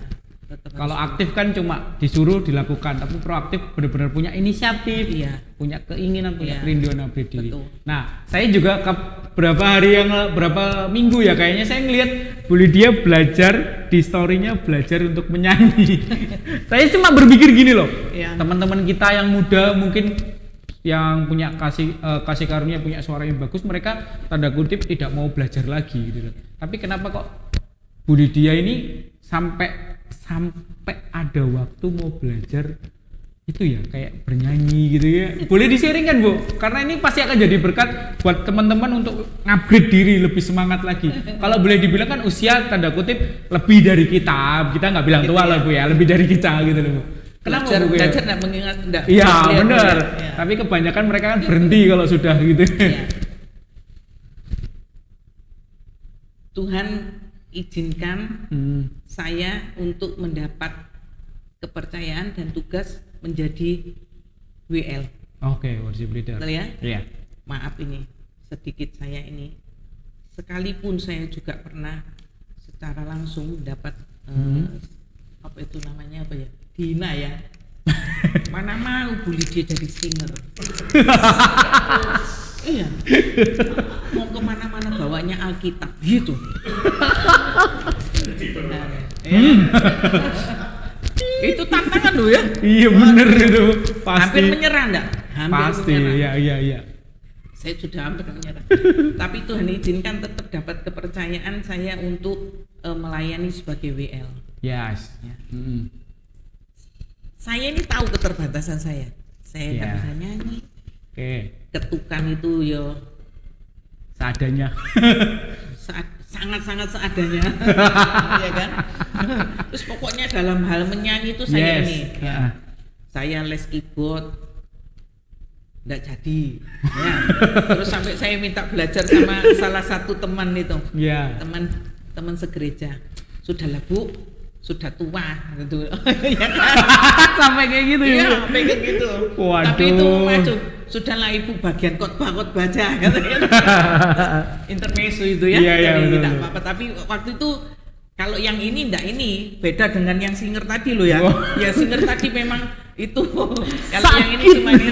Tetap Kalau harus- aktif kan cuma disuruh dilakukan, tapi proaktif benar-benar punya inisiatif, Iya. punya keinginan, punya Iya. kerinduan upgrade diri. Betul. Nah, saya juga berapa minggu ya kayaknya saya ngelihat Bu Lydia belajar di story-nya, belajar untuk menyanyi. Saya cuma berpikir gini loh, Ya. teman-teman kita yang muda mungkin yang punya kasih karunia, punya suara yang bagus, mereka tanda kutip tidak mau belajar lagi gitu loh. Tapi kenapa kok Bu Lydia ini sampai ada waktu mau belajar itu ya, kayak bernyanyi gitu ya. Boleh di-sharing Bu? Karena ini pasti akan jadi berkat buat teman-teman untuk upgrade diri, lebih semangat lagi. Kalau boleh dibilang kan usia tanda kutip lebih dari kita nggak bilang Gitu tua ya. lah Bu ya, lebih dari kita gitu loh Bu. Kenapa Bu? Belajar enggak mengingat enggak. Iya lihat, benar. ya. Tapi kebanyakan mereka kan berhenti kalau sudah gitu. Ya. Tuhan izinkan saya untuk mendapat kepercayaan dan tugas menjadi WL. Oke, worship leader. Betul ya? Iya. Maaf ini sedikit saya ini. Sekalipun saya juga pernah secara langsung mendapat apa itu namanya apa ya? Dina ya. Mana mau Bu Lydia jadi singer. Iya. Mau kemana-mana bawanya Alkitab gitu. Nah, ya. Itu tantangan loh ya. Iya bener itu pasti. Hampir menyerah enggak? Hampir Pasti, menyerah. iya. Saya sudah hampir menyerah. Tapi Tuhan izinkan tetap dapat kepercayaan saya untuk melayani sebagai WL. Yes. Ya. Mm-mm. Saya ini tahu keterbatasan saya. Saya nggak Ya. bisa nyanyi. Oke, Ketukan itu yo seadanya. sangat-sangat seadanya. Iya kan? Terus pokoknya dalam hal menyanyi itu saya Yes. ini ya. Saya les keyboard nggak jadi ya. Terus sampai saya minta belajar sama salah satu teman itu, Iya. teman segereja. Sudahlah Bu, sudah tua gitu. Ya kan? Sampai kayak gitu ya. Iya, pengen gitu. Waduh. Tapi itu maju. Sudahlah Ibu bagian khotbah aja katanya. Intermezzo itu ya. Iya, Jadi betul, tidak betul. apa-apa. Tapi waktu itu kalau yang ini enggak ini beda dengan yang singer tadi loh ya. Oh. Ya singer tadi memang itu. Kalau Sakit. yang ini cuma ini.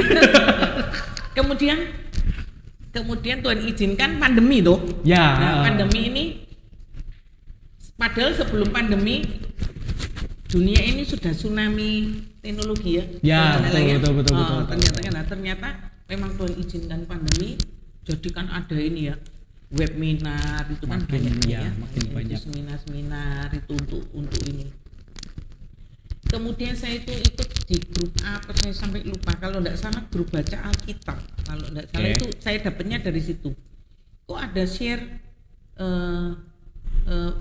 Kemudian Tuhan izinkan pandemi tuh. Ya. Nah, pandemi ini padahal sebelum pandemi dunia ini sudah tsunami teknologi ya. Ya, Betul. betul. Ternyata memang Tuhan izinkan pandemi, jadi kan ada ini ya webinar itu kan Makin, banyak ya, ya, makin itu banyak. seminar itu untuk ini. Kemudian saya itu ikut di grup apa saya sampai lupa, kalau tidak salah grup baca Alkitab, kalau tidak salah Oke. itu saya dapatnya dari situ. Kok ada share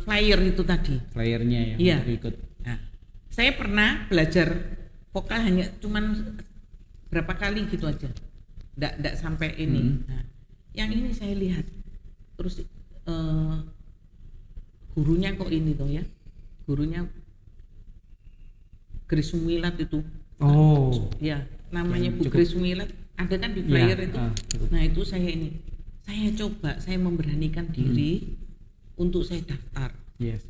flyer itu tadi. Flyernya yang Iya. untuk ikut. Nah, saya pernah belajar vokal hanya cuman berapa kali gitu aja, nggak sampai ini. Nah, yang ini saya lihat terus gurunya kok ini tuh ya, gurunya Grace Milat itu. Oh. Ya, namanya Yang Bu cukup- Grace Milat, ada kan di flyer Iya, itu. cukup. Nah itu saya ini, saya coba, saya memberanikan diri untuk saya daftar. Yes.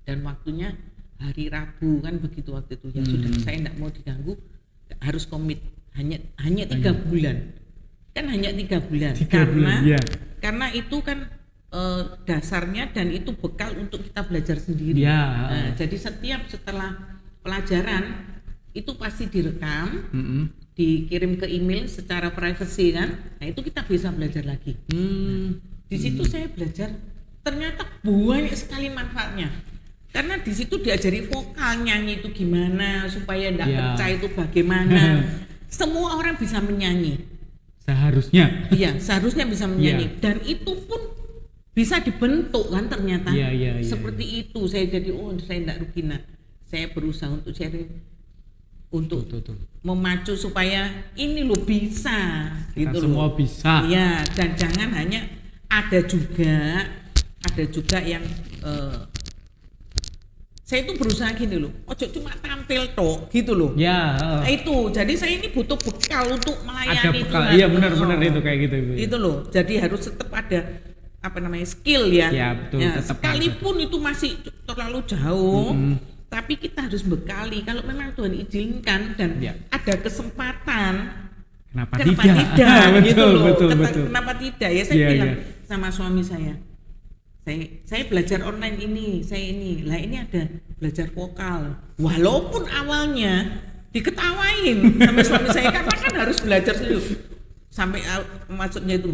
Dan waktunya hari Rabu kan begitu waktu itu ya sudah, saya tidak mau diganggu, harus komit hanya 3 bulan, kan hanya 3 bulan. 3 karena bulan, ya. karena itu kan dasarnya dan itu bekal untuk kita belajar sendiri. Ya. Nah, jadi setelah pelajaran itu pasti direkam, dikirim ke email secara privacy kan. Nah itu kita bisa belajar lagi. Di situ saya belajar, ternyata banyak sekali manfaatnya. Karena di situ diajari vokal, nyanyi itu gimana, supaya tidak Ya. pecah itu bagaimana. Semua orang bisa menyanyi. Seharusnya. Iya, seharusnya bisa menyanyi. Ya. Dan itu pun bisa dibentuk kan ternyata. Iya. Seperti itu saya jadi saya tidak rugi. Nah, saya berusaha untuk sharing, untuk Tuh. memacu supaya ini lo bisa Kita gitu semua loh. bisa. Iya, dan jangan hanya ada juga yang saya itu berusaha gini loh, ojo cuma tampil tok gitu loh. Ya. Nah, itu jadi saya ini butuh bekal untuk Ada melayani bekal. Tuhan. Iya benar itu kayak gitu. Ibu. Itu loh, jadi harus tetap ada skill ya. Ya, betul, tetap sekalipun itu masih terlalu jauh, tapi kita harus bekali. Kalau memang Tuhan izinkan dan Ya. ada kesempatan, Kenapa Kenapa tidak? tidak? Betul, Gitu loh. betul, betul. Kenapa tidak? Ya saya Iya, bilang iya. sama suami saya belajar online ini, lah ini ada belajar vokal. Walaupun awalnya diketawain sama suami saya karena kan harus belajar dulu. Sampai maksudnya itu,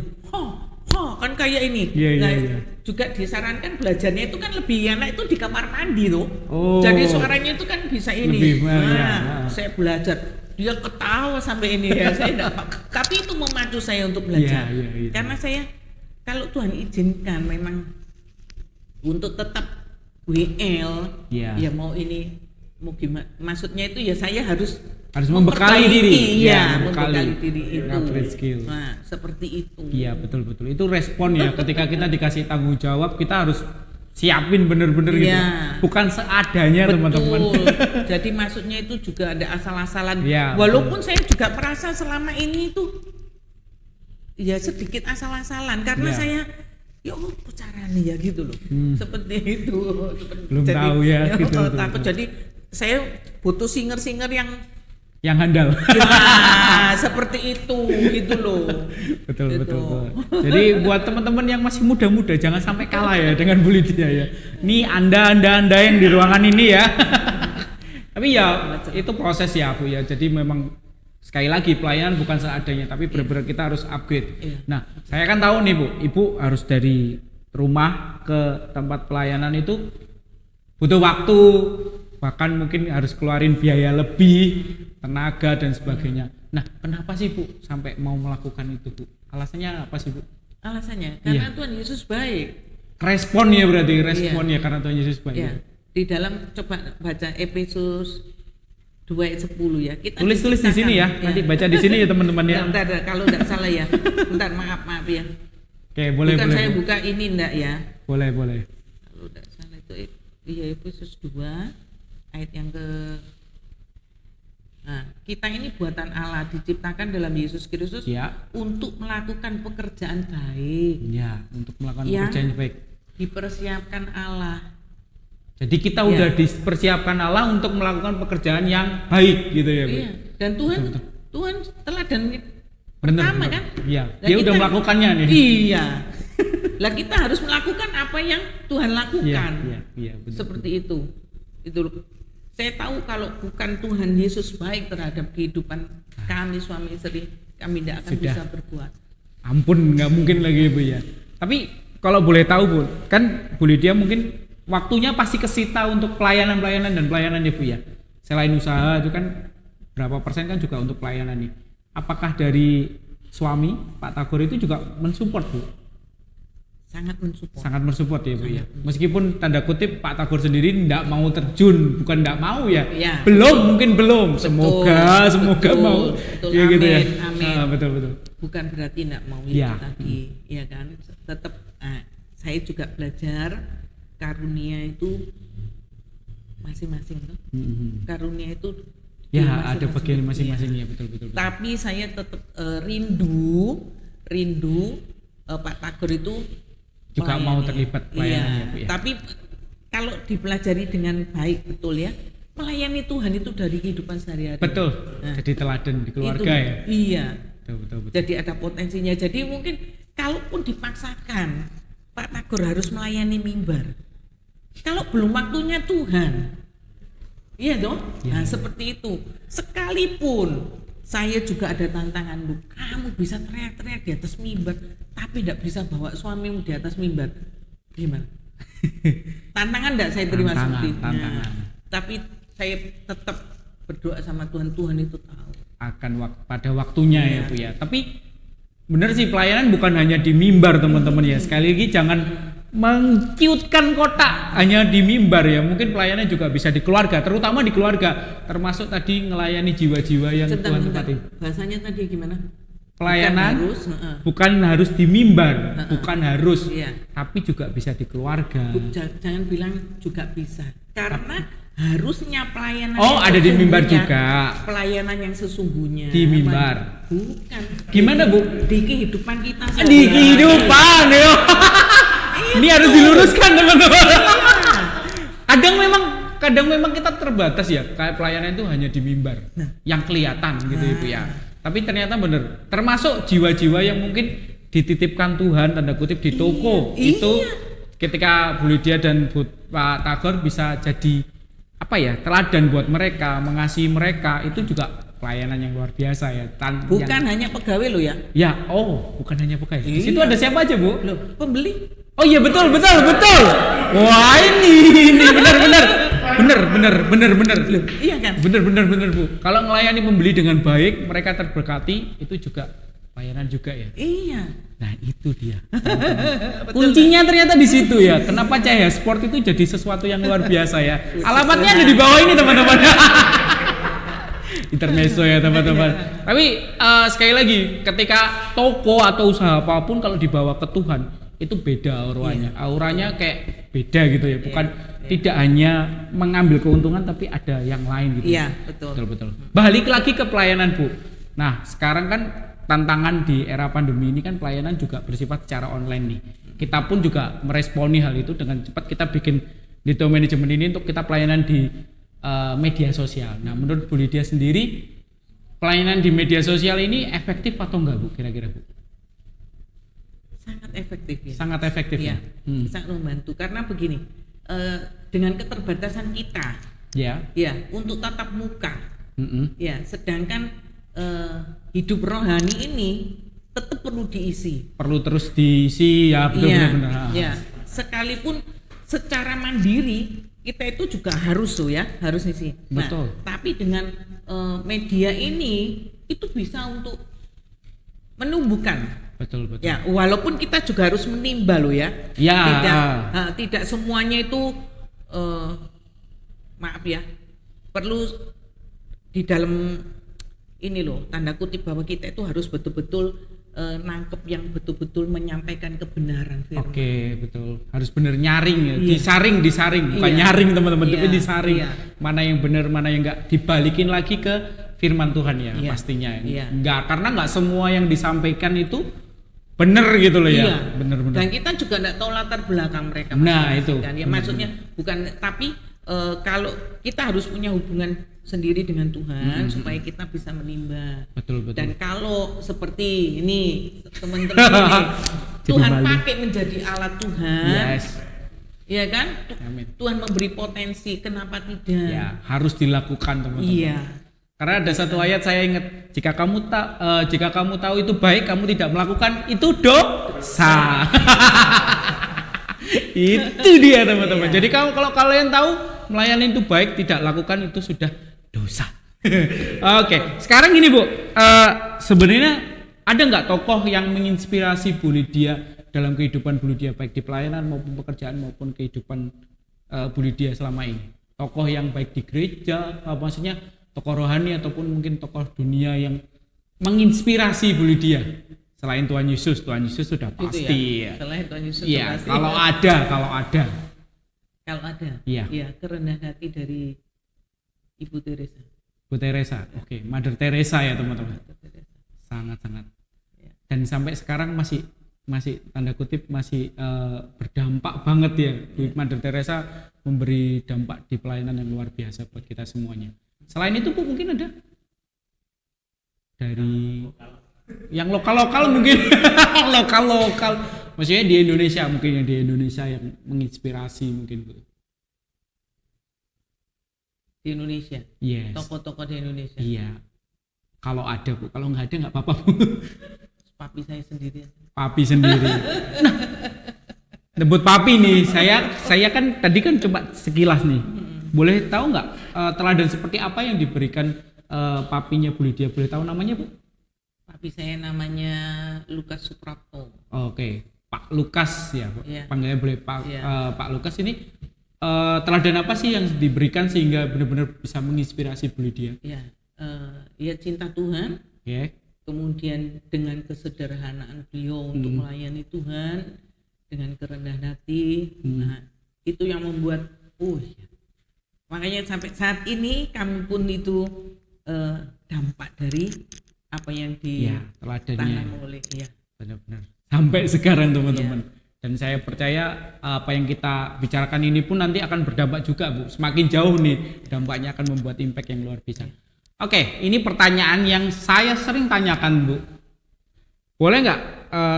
kan kayak ini. Iya, Nah, iya. juga disarankan belajarnya itu kan lebih enak itu di kamar mandi tuh. Oh. Jadi suaranya itu kan bisa ini. Lebih, Nah, ya. saya belajar. Dia ketawa sampai ini ya. Saya enggak, tapi itu memacu saya untuk belajar. Iya, iya. Karena saya kalau Tuhan izinkan memang untuk tetap WL, Iya. ya mau ini mau gimana? Maksudnya itu ya saya harus membekali diri. ya, membekali membekali diri itu. upgrade skill. Nah, seperti itu. Iya, betul. Itu respon ya, ketika kita dikasih tanggung jawab, kita harus siapin bener-bener gitu. Iya. Bukan seadanya, teman-teman. Betul. Jadi maksudnya itu juga ada asal-asalan. Iya, Walaupun saya juga merasa selama ini tuh ya sedikit asal-asalan karena Iya. saya ya apa caranya ya gitu loh. Seperti itu. Belum tahu ya, gitu, betul, takut. betul. Jadi saya butuh singer-singer yang Yang handal. ya seperti itu gitu loh. Betul. Gitu. Jadi buat teman-teman yang masih muda-muda, jangan sampai kalah ya dengan Bu Lydia ya. Nih anda yang di ruangan ini ya. Tapi ya itu proses ya Bu ya. Jadi memang sekali lagi pelayanan bukan seadanya, tapi benar-benar kita harus upgrade. Iya. Nah, saya kan tahu nih Bu, Ibu harus dari rumah ke tempat pelayanan itu butuh waktu, bahkan mungkin harus keluarin biaya lebih, tenaga dan sebagainya. Nah, kenapa sih Bu sampai mau melakukan itu Bu? Alasannya apa sih Bu? Alasannya karena Iya. Tuhan Yesus baik. Respon ya berarti, respon ya karena Tuhan Yesus baik. Ya, di dalam coba baca Efesus 2 ayat 10 ya. Kita Tulis di sini ya, diciptakan, nanti baca di sini ya teman-teman ya. Bentar, kalau enggak salah ya. Bentar, maaf ya. Oke, boleh. Bukan saya Bu. buka ini enggak ya. Boleh. Kalau enggak salah itu iya Efesus 2 ayat yang ke. Nah, kita ini buatan Allah, diciptakan dalam Yesus Kristus Ya. untuk melakukan pekerjaan baik Ya, untuk melakukan Yang- pekerjaan yang baik. dipersiapkan Allah. Jadi kita Ya. udah dipersiapkan Allah untuk melakukan pekerjaan yang baik gitu ya Bu. Iya, dan Tuhan Betul. Tuhan teladan Bener, pertama bener. kan? Iya, Lah dia udah kita- melakukannya nih. Iya. Lah kita harus melakukan apa yang Tuhan lakukan. Iya, bener. Seperti itu. Itu loh. Saya tahu kalau bukan Tuhan Yesus baik terhadap kehidupan kami suami istri, kami tidak akan Sudah. bisa berbuat. Ampun, nggak mungkin lagi Bu ya. Tapi kalau boleh tahu Bu, kan Bu Lydia mungkin waktunya pasti kesita untuk pelayanan dan pelayanan ya Bu ya. Selain usaha itu kan berapa persen kan juga untuk pelayanan nih. Apakah dari suami Pak Tagor itu juga mensupport Bu? Sangat mensupport. Sangat mensupport ya Bu ya. Meskipun tanda kutip Pak Tagor sendiri tidak mau terjun, bukan tidak mau ya. Iya. Mungkin belum. Semoga Betul, mau. betul. Ya gitu ya. Amin. Ah, betul. Bukan berarti tidak mau Iya. itu tadi, ya kan? Tetap saya juga belajar karunia itu masing-masing tuh. Karunia itu di Ya, ada masing-masing. bagian masing-masing Iya. ya, betul. Tapi saya tetap rindu Pak Tagor itu Juga melayani. mau terlibat pelayanan Iya, ya, Bu ya. tapi kalau dipelajari dengan baik betul ya, melayani Tuhan itu dari kehidupan sehari-hari. Betul. Nah, Jadi teladan di keluarga itu, ya. Iya. Betul. Jadi ada potensinya. Jadi mungkin kalaupun dipaksakan Pak Tagor harus melayani mimbar. Kalau belum waktunya Tuhan. Iya dong? Iya. Nah, seperti itu. Sekalipun saya juga ada tantangan, Bu. Kamu bisa teriak-teriak di atas mimbar, tapi tidak bisa bawa suamimu di atas mimbar. Gimana? Tantangan enggak saya terima seperti itu. Tantangan. Tapi saya tetap berdoa sama Tuhan. Tuhan itu tahu. Akan pada waktunya ya Iya. Bu ya. Tapi benar sih pelayanan bukan hanya di mimbar teman-teman ya. Sekali lagi jangan mengkiutkan kotak hanya di mimbar ya. Mungkin pelayanan juga bisa di keluarga, terutama di keluarga, termasuk tadi melayani jiwa-jiwa yang Tuhan tempati. Bahasanya tadi gimana? Pelayanan Bukan harus, bukan harus di mimbar, bukan harus, Iya. tapi juga bisa di keluarga. Jangan bilang juga bisa, karena harusnya pelayanan Oh, yang ada di mimbar sesungguhnya, juga. Pelayanan yang sesungguhnya Di mimbar. bukan Gimana, Bu? Di kehidupan kita Di sehari-hari. kehidupan yo. Ini harus diluruskan teman-teman. Kadang memang kita terbatas ya. Kayak pelayanan itu hanya di mimbar, yang kelihatan gitu Ibu ya. Tapi ternyata bener, termasuk jiwa-jiwa yang mungkin dititipkan Tuhan tanda kutip di toko itu ketika Bu Lydia dan Pak Tagor bisa jadi apa ya, teladan buat mereka, mengasihi mereka, itu juga pelayanan yang luar biasa ya. Bukan hanya pegawai lo ya? Ya, bukan hanya pegawai. Di situ ada siapa aja, Bu? Loh, pembeli. Oh iya, betul. Wah, ini bener. Loh, iya kan? Bener, Bu. Kalau melayani pembeli dengan baik, mereka terberkati, itu juga pelayanan juga ya. Iya. Nah, itu dia. Kuncinya ternyata di situ ya. Kenapa Cahaya Sport itu jadi sesuatu yang luar biasa ya. Alamatnya ada di bawah ini, teman-teman. Intermezzo ya, teman-teman. Tapi sekali lagi, ketika toko atau usaha apapun kalau dibawa ke Tuhan, itu beda auranya. Auranya kayak beda gitu ya. Bukan tidak hanya mengambil keuntungan, tapi ada yang lain gitu. Iya, betul. Balik lagi ke pelayanan, Bu. Nah, sekarang kan tantangan di era pandemi ini kan pelayanan juga bersifat secara online nih. Kita pun juga meresponi hal itu dengan cepat. Kita bikin Dito Manajemen ini untuk kita pelayanan di media sosial. Nah, menurut Bu Lydia sendiri, pelayanan di media sosial ini efektif atau enggak, Bu? Kira-kira, Bu? Sangat efektif ya. Sangat efektif ya. Sangat membantu karena begini, dengan keterbatasan kita, ya, untuk tatap muka, ya, sedangkan hidup rohani ini tetap perlu diisi. Perlu terus diisi ya, benar-benar. Ya, sekalipun secara mandiri kita itu juga harus harus isi. Betul. Nah, tapi dengan media ini itu bisa untuk menumbuhkan. Betul. Ya, walaupun kita juga harus menimba ya. Tidak semuanya itu maaf ya, perlu di dalam ini loh, tanda kutip bahwa kita itu harus betul-betul nangkep yang betul-betul menyampaikan kebenaran firman. Oke, betul. Harus benar nyaring ya, disaring, bukan nyaring teman-teman, tapi disaring. Mana yang benar, mana yang enggak, dibalikin lagi ke firman Tuhan ya, pastinya. Enggak, karena enggak semua yang disampaikan itu benar gitu loh ya. Benar-benar. Dan kita juga enggak tahu latar belakang mereka. Nah, itu. Ya, maksudnya bukan, tapi kalau kita harus punya hubungan sendiri dengan Tuhan supaya kita bisa menimba. Betul. Dan kalau seperti ini teman-teman ini, Tuhan pakai menjadi alat Tuhan. Iya kan? Tuhan memberi potensi, kenapa tidak? Ya, harus dilakukan, teman-teman. Iya. Karena ada satu ayat saya ingat, jika kamu tahu itu baik, kamu tidak melakukan, itu dosa. Itu dia, teman-teman. Jadi kalau kalian tahu melayani itu baik, tidak lakukan, itu sudah dosa. Oke, sekarang gini, Bu, sebenarnya ada nggak tokoh yang menginspirasi Bu Lydia dalam kehidupan Bu Lydia, baik di pelayanan maupun pekerjaan maupun kehidupan Bu Lydia selama ini? Tokoh yang baik di gereja, maksudnya tokoh rohani ataupun mungkin tokoh dunia yang menginspirasi Bu Lydia selain Tuhan Yesus sudah pasti. Ya. Selain Tuhan Yesus. Iya, kalau ada. Iya, kerendahan hati dari Ibu Teresa. Bu Teresa, oke. Mother Teresa ya, teman-teman. Sangat-sangat. Dan sampai sekarang masih tanda kutip masih berdampak banget ya. Mother Teresa memberi dampak di pelayanan yang luar biasa buat kita semuanya. Selain itu, Bu, mungkin ada dari yang lokal mungkin. lokal. Maksudnya di Indonesia, mungkin yang di Indonesia yang menginspirasi mungkin, Bu. Di Indonesia. Yes. Tokoh-tokoh di Indonesia. Iya. Kalau ada, Bu, kalau nggak ada nggak apa-apa, Bu. Papi saya sendiri. Nah, debut papi nih, saya kan tadi kan coba sekilas nih. Boleh tahu nggak teladan seperti apa yang diberikan papinya Bu Lydia? Boleh tahu namanya, Bu? Papi saya namanya Lukas Suprapto. Oke. Pak Lukas ya, panggilnya boleh Pak Lukas ini. Teladan apa sih yang diberikan sehingga benar-benar bisa menginspirasi Bu Lydia? Ya cinta Tuhan. Kemudian dengan kesederhanaan beliau untuk melayani Tuhan, dengan kerendahan hati. Nah, itu yang membuat makanya sampai saat ini kami pun itu dampak dari apa yang ditanam oleh benar-benar sampai sekarang, teman-teman. Dan saya percaya apa yang kita bicarakan ini pun nanti akan berdampak juga, Bu. Semakin jauh nih dampaknya akan membuat impact yang luar biasa. Oke, ini pertanyaan yang saya sering tanyakan, Bu. Boleh nggak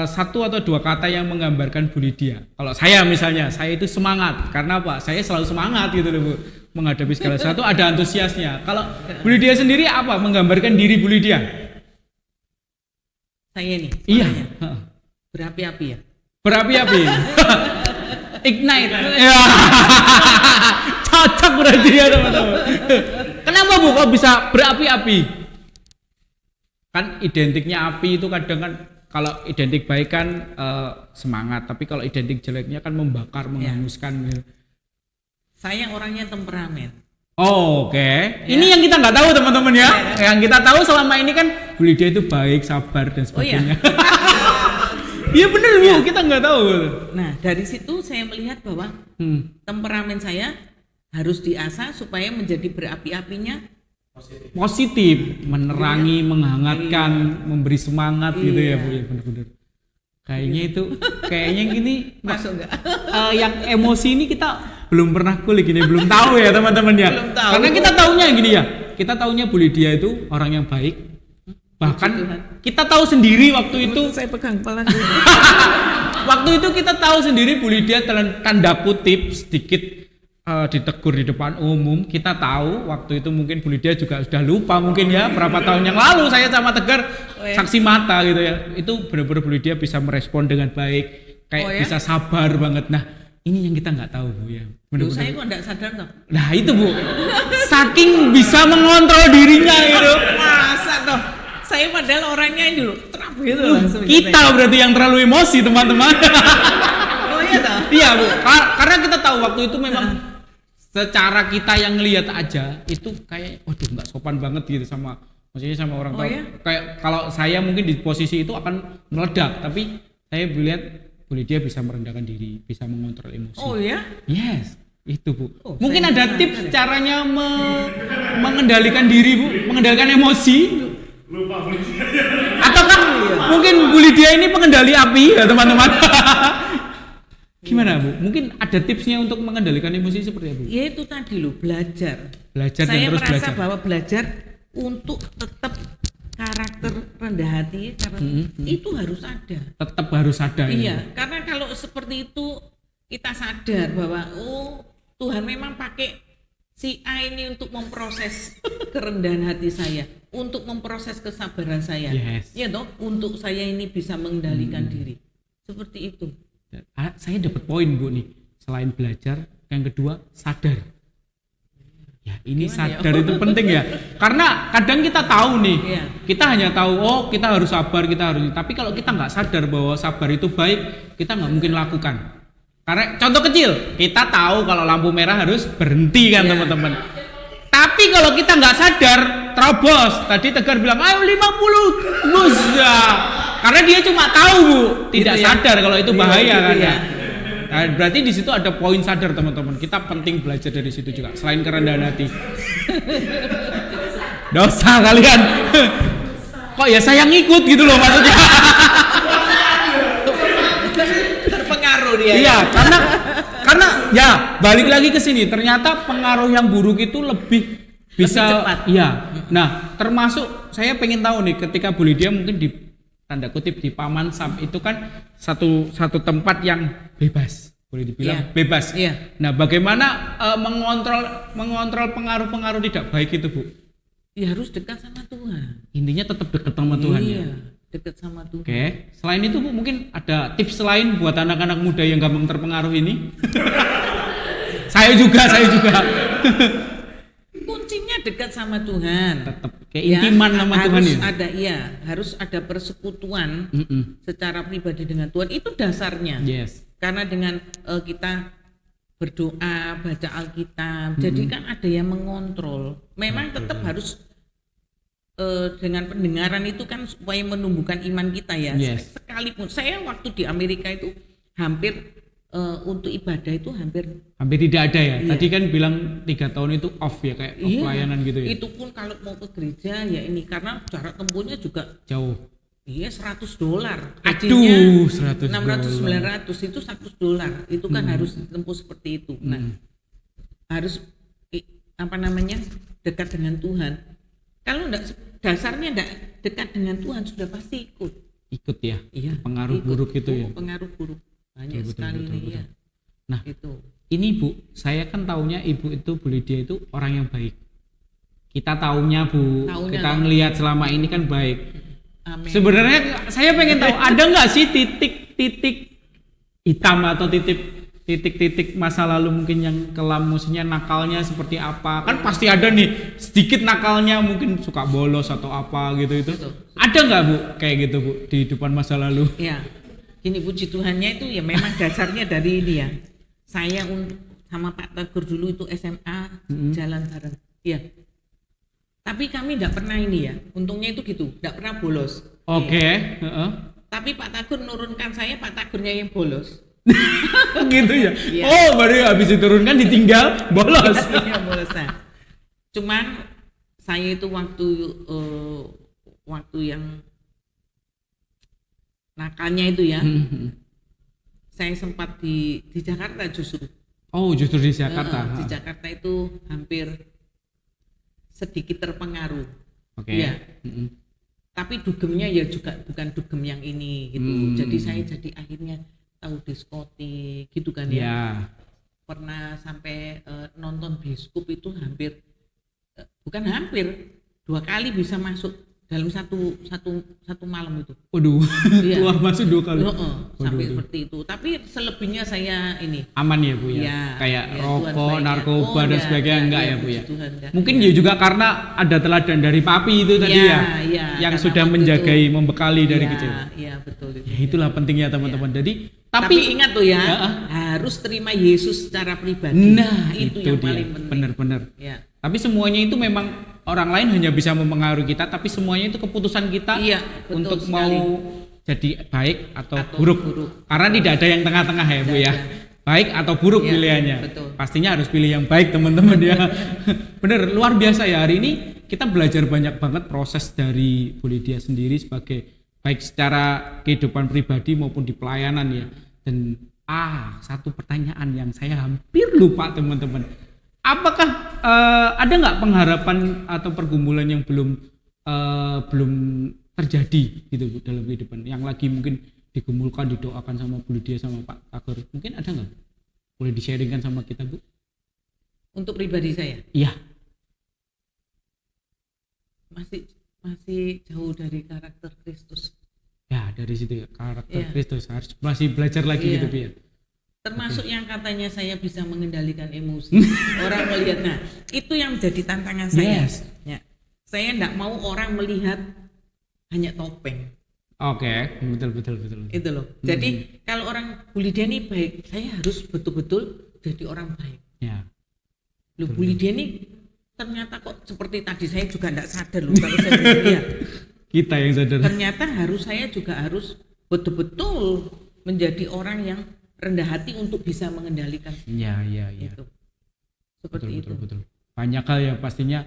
satu atau dua kata yang menggambarkan Bu Lydia? Kalau saya misalnya, saya itu semangat. Karena apa? Saya selalu semangat gitu loh, Bu. Menghadapi segala sesuatu ada antusiasnya. Kalau Bu Lydia sendiri apa menggambarkan diri Bu Lydia? Saya nih. Iya. Berapi-api ya. Berapi-api. Ignite. Ya. Cocok berarti ya teman-teman. Kenapa Bu kok bisa berapi-api? Kan identiknya api itu kadang kan kalau identik baik kan semangat, tapi kalau identik jeleknya kan membakar, menghanguskan. Ya. Saya orangnya temperamen. Oh, oke. Ini yang kita nggak tahu teman-teman ya. Yang kita tahu selama ini kan Bu Lydia itu baik, sabar dan sebagainya. Iya bener Bu, kita nggak tahu. Nah dari situ saya melihat bahwa temperamen saya harus diasah supaya menjadi berapi-apinya positif, menerangi, menghangatkan, memberi semangat gitu ya Bu ya, bener-bener. Kayaknya gini masuk nggak? Yang emosi ini kita belum pernah kulik ini, belum tahu ya teman-teman ya. Belum tahu. Karena kita taunya gini ya, kita taunya Bu Lydia itu orang yang baik. Bahkan kita tahu sendiri waktu itu saya pegang kepala dulu. waktu itu kita tahu sendiri Bu Lydia tanda kutip sedikit ditegur di depan umum. Kita tahu waktu itu mungkin Bu Lydia juga sudah lupa mungkin ya berapa tahun yang lalu saya sama Tegar saksi mata gitu ya. Itu benar-benar Bu Lydia bisa merespon dengan baik, kayak bisa sabar banget. Nah ini yang kita nggak tahu Bu ya. Saya kok nggak sadar toh. Nah itu Bu, saking bisa mengontrol dirinya gitu. Masa toh? Saya padahal orangnya dulu terap gitu langsung. Kita berarti yang terlalu emosi teman-teman. Oh iya toh? Iya Bu, karena kita tahu waktu itu memang secara kita yang ngelihat aja itu kayak waduh nggak sopan banget gitu maksudnya sama orang tua. Ya? Kayak kalau saya mungkin di posisi itu akan meledak, tapi saya lihat Bu Lydia bisa merendahkan diri, bisa mengontrol emosi. Oh ya? Yes, itu Bu. Mungkin ada tips caranya mengendalikan diri Bu, mengendalikan emosi. Atau kan mungkin Bu Lydia ini pengendali api ya teman-teman. Gimana Bu? Mungkin ada tipsnya untuk mengendalikan emosi seperti apa? Ya itu tadi loh, belajar. Belajar dan saya terus merasa belajar. bahwa belajar untuk tetap karakter rendah hati karena itu harus ada. Tetap harus ada. Iya, karena kalau seperti itu kita sadar bahwa Tuhan memang pakai si A ini untuk memproses kerendahan hati saya, untuk memproses kesabaran saya. Yes. Ya toh, untuk saya ini bisa mengendalikan diri. Seperti itu. Saya dapat poin Bu nih. Selain belajar, yang kedua sadar. Ya ini Gimana sadar itu penting ya. Karena kadang kita tahu nih, kita hanya tahu kita harus sabar, kita harus. Tapi kalau kita nggak sadar bahwa sabar itu baik, kita nggak mungkin lakukan. Karena contoh kecil, kita tahu kalau lampu merah harus berhenti kan teman-teman. Tapi kalau kita nggak sadar, terobos. Tadi Tegar bilang, ayo 50, bus ya. Karena dia cuma tahu Bu, tidak gitu sadar kalau itu bahaya gitu kan ya. Nah, berarti di situ ada poin sadar teman-teman. Kita penting belajar dari situ juga. Selain kerendahan hati. Dosa kalian. Kok ya saya ngikut gitu loh maksudnya. Terpengaruh dia. Iya, karena ya balik lagi ke sini. Ternyata pengaruh yang buruk itu lebih bisa cepat. Iya. Nah, termasuk saya pengen tahu nih ketika Bu Lydia mungkin di tanda kutip di Paman Sam itu kan satu tempat yang bebas, boleh dibilang bebas. Iya. Nah, bagaimana mengontrol pengaruh-pengaruh tidak baik itu Bu? Ya harus dekat sama Tuhan. Intinya tetap dekat sama Tuhan ya. Dekat sama Tuhan. Oke. Selain itu Bu, mungkin ada tips lain buat anak-anak muda yang gampang terpengaruh ini? Saya juga. Kuncinya dekat sama Tuhan. Tetap kayak intiman sama Tuhan ya. Harus ada persekutuan secara pribadi dengan Tuhan, itu dasarnya. Yes. Karena dengan kita berdoa, baca Alkitab, jadi kan ada yang mengontrol. Memang tetap harus dengan pendengaran itu kan supaya menumbuhkan iman kita ya. Yes. Sekalipun saya waktu di Amerika itu hampir untuk ibadah itu hampir tidak ada ya. Tadi kan bilang 3 tahun itu off ya, kayak off pelayanan gitu ya. Itu pun kalau mau ke gereja ya ini karena jarak tempuhnya juga jauh. Iya, $100. Gajinya 100 $600 900 itu $100. Itu kan harus ditempuh seperti itu. Nah, harus dekat dengan Tuhan. Kalau enggak, dasarnya enggak dekat dengan Tuhan sudah pasti ikut ya, Iya, pengaruh ikut. buruk itu ya. Pengaruh buruk banyak Betul, sekali betul, nih betul. ya. Nah, Itu. ini Bu, saya kan taunya Ibu itu Bu Lydia itu orang yang baik. Kita taunya Bu, Taunya kita loh. ngelihat selama ini kan baik. Amin. Sebenarnya saya pengen tahu ada nggak sih titik-titik hitam atau titik-titik masa lalu mungkin yang kelam, maksudnya nakalnya seperti apa? Kan pasti ada nih sedikit nakalnya, mungkin suka bolos atau apa gitu itu. Betul. Ada nggak Bu kayak gitu Bu di depan masa lalu? Ya, gini puji Tuhannya itu ya memang dasarnya dari ini ya. Saya sama Pak Tegur dulu itu SMA jalan bareng. Iya. Tapi kami tidak pernah ini ya. Untungnya itu gitu, tidak pernah bolos. Oke. Iya. Heeh. Tapi Pak Tegur nurunkan saya, Pak Tegurnya yang bolos. Gitu ya. Iya. Oh, baru habis diturunkan ditinggal bolos. Iya bolos. Nah. Cuman saya itu waktu yang nakalnya itu ya. Saya sempat di Jakarta justru. Oh, justru di Jakarta. Di Jakarta itu hampir sedikit terpengaruh. Oke. Iya. Tapi dugemnya ya juga bukan dugem yang ini gitu. Jadi saya jadi akhirnya tahu diskotik gitu kan ya. Ya. Pernah sampai nonton bioskop itu hampir bukan hampir 2 kali bisa masuk dalam satu malam itu. Waduh. Iya. Keluar masuk 2 kali. Sampai Waduh. seperti itu. Tapi selebihnya saya ini Aman ya Bu ya. Iya, Kayak iya, Tuhan rokok, baik ya. narkoba dan sebagainya enggak ya Bu puji ya. Tuhan, enggak. Mungkin ya juga karena ada teladan dari papi itu tadi ya. Iya, yang karena sudah waktu menjagai, itu- membekali dari Iya, kecil. Iya betul itu. Ya itulah pentingnya teman-teman. Jadi Tapi ingat tuh ya, Ya, harus terima Yesus secara pribadi. nah itu yang dia. paling penting. Benar-benar. Ya. Tapi semuanya itu memang orang lain hanya bisa mempengaruhi kita, tapi semuanya itu keputusan kita Iya, betul untuk sekali. mau jadi baik atau Atau buruk. buruk. Karena tidak ada yang tengah-tengah ya Bu ya. Baik atau buruk Iya, pilihannya. betul. Pastinya harus pilih yang baik teman-teman ya. Bener, luar biasa ya hari ini kita belajar banyak banget proses dari Bu Lydia sendiri sebagai baik secara kehidupan pribadi maupun di pelayanan ya. Dan satu pertanyaan yang saya hampir lupa teman-teman. Apakah ada nggak pengharapan atau pergumulan yang belum terjadi gitu Bu, dalam kehidupan yang lagi mungkin digumulkan, didoakan sama Bu Lydia sama Pak Tegur? Mungkin ada nggak? Boleh di-sharingkan sama kita Bu? Untuk pribadi saya Iya. masih jauh dari karakter Kristus. Ya dari situ ya, karakter Iya. Kristus harus masih belajar lagi Iya. gitu Bu ya. Termasuk yang katanya saya bisa mengendalikan emosi. Orang melihat, nah itu yang menjadi tantangan saya. Yes. Ya. Saya tidak mau orang melihat hanya topeng. Oke, betul. Itu loh. Jadi kalau orang Bu Lydia ini baik, saya harus betul-betul jadi orang baik. Ya. Loh, Bu Lydia ini ternyata kok seperti tadi saya juga tidak sadar loh kalau saya lihat. Kita yang sadar. Ternyata saya juga harus betul-betul menjadi orang yang rendah hati untuk bisa mengendalikan Iya. itu. Seperti itu. Betul. Banyak hal ya pastinya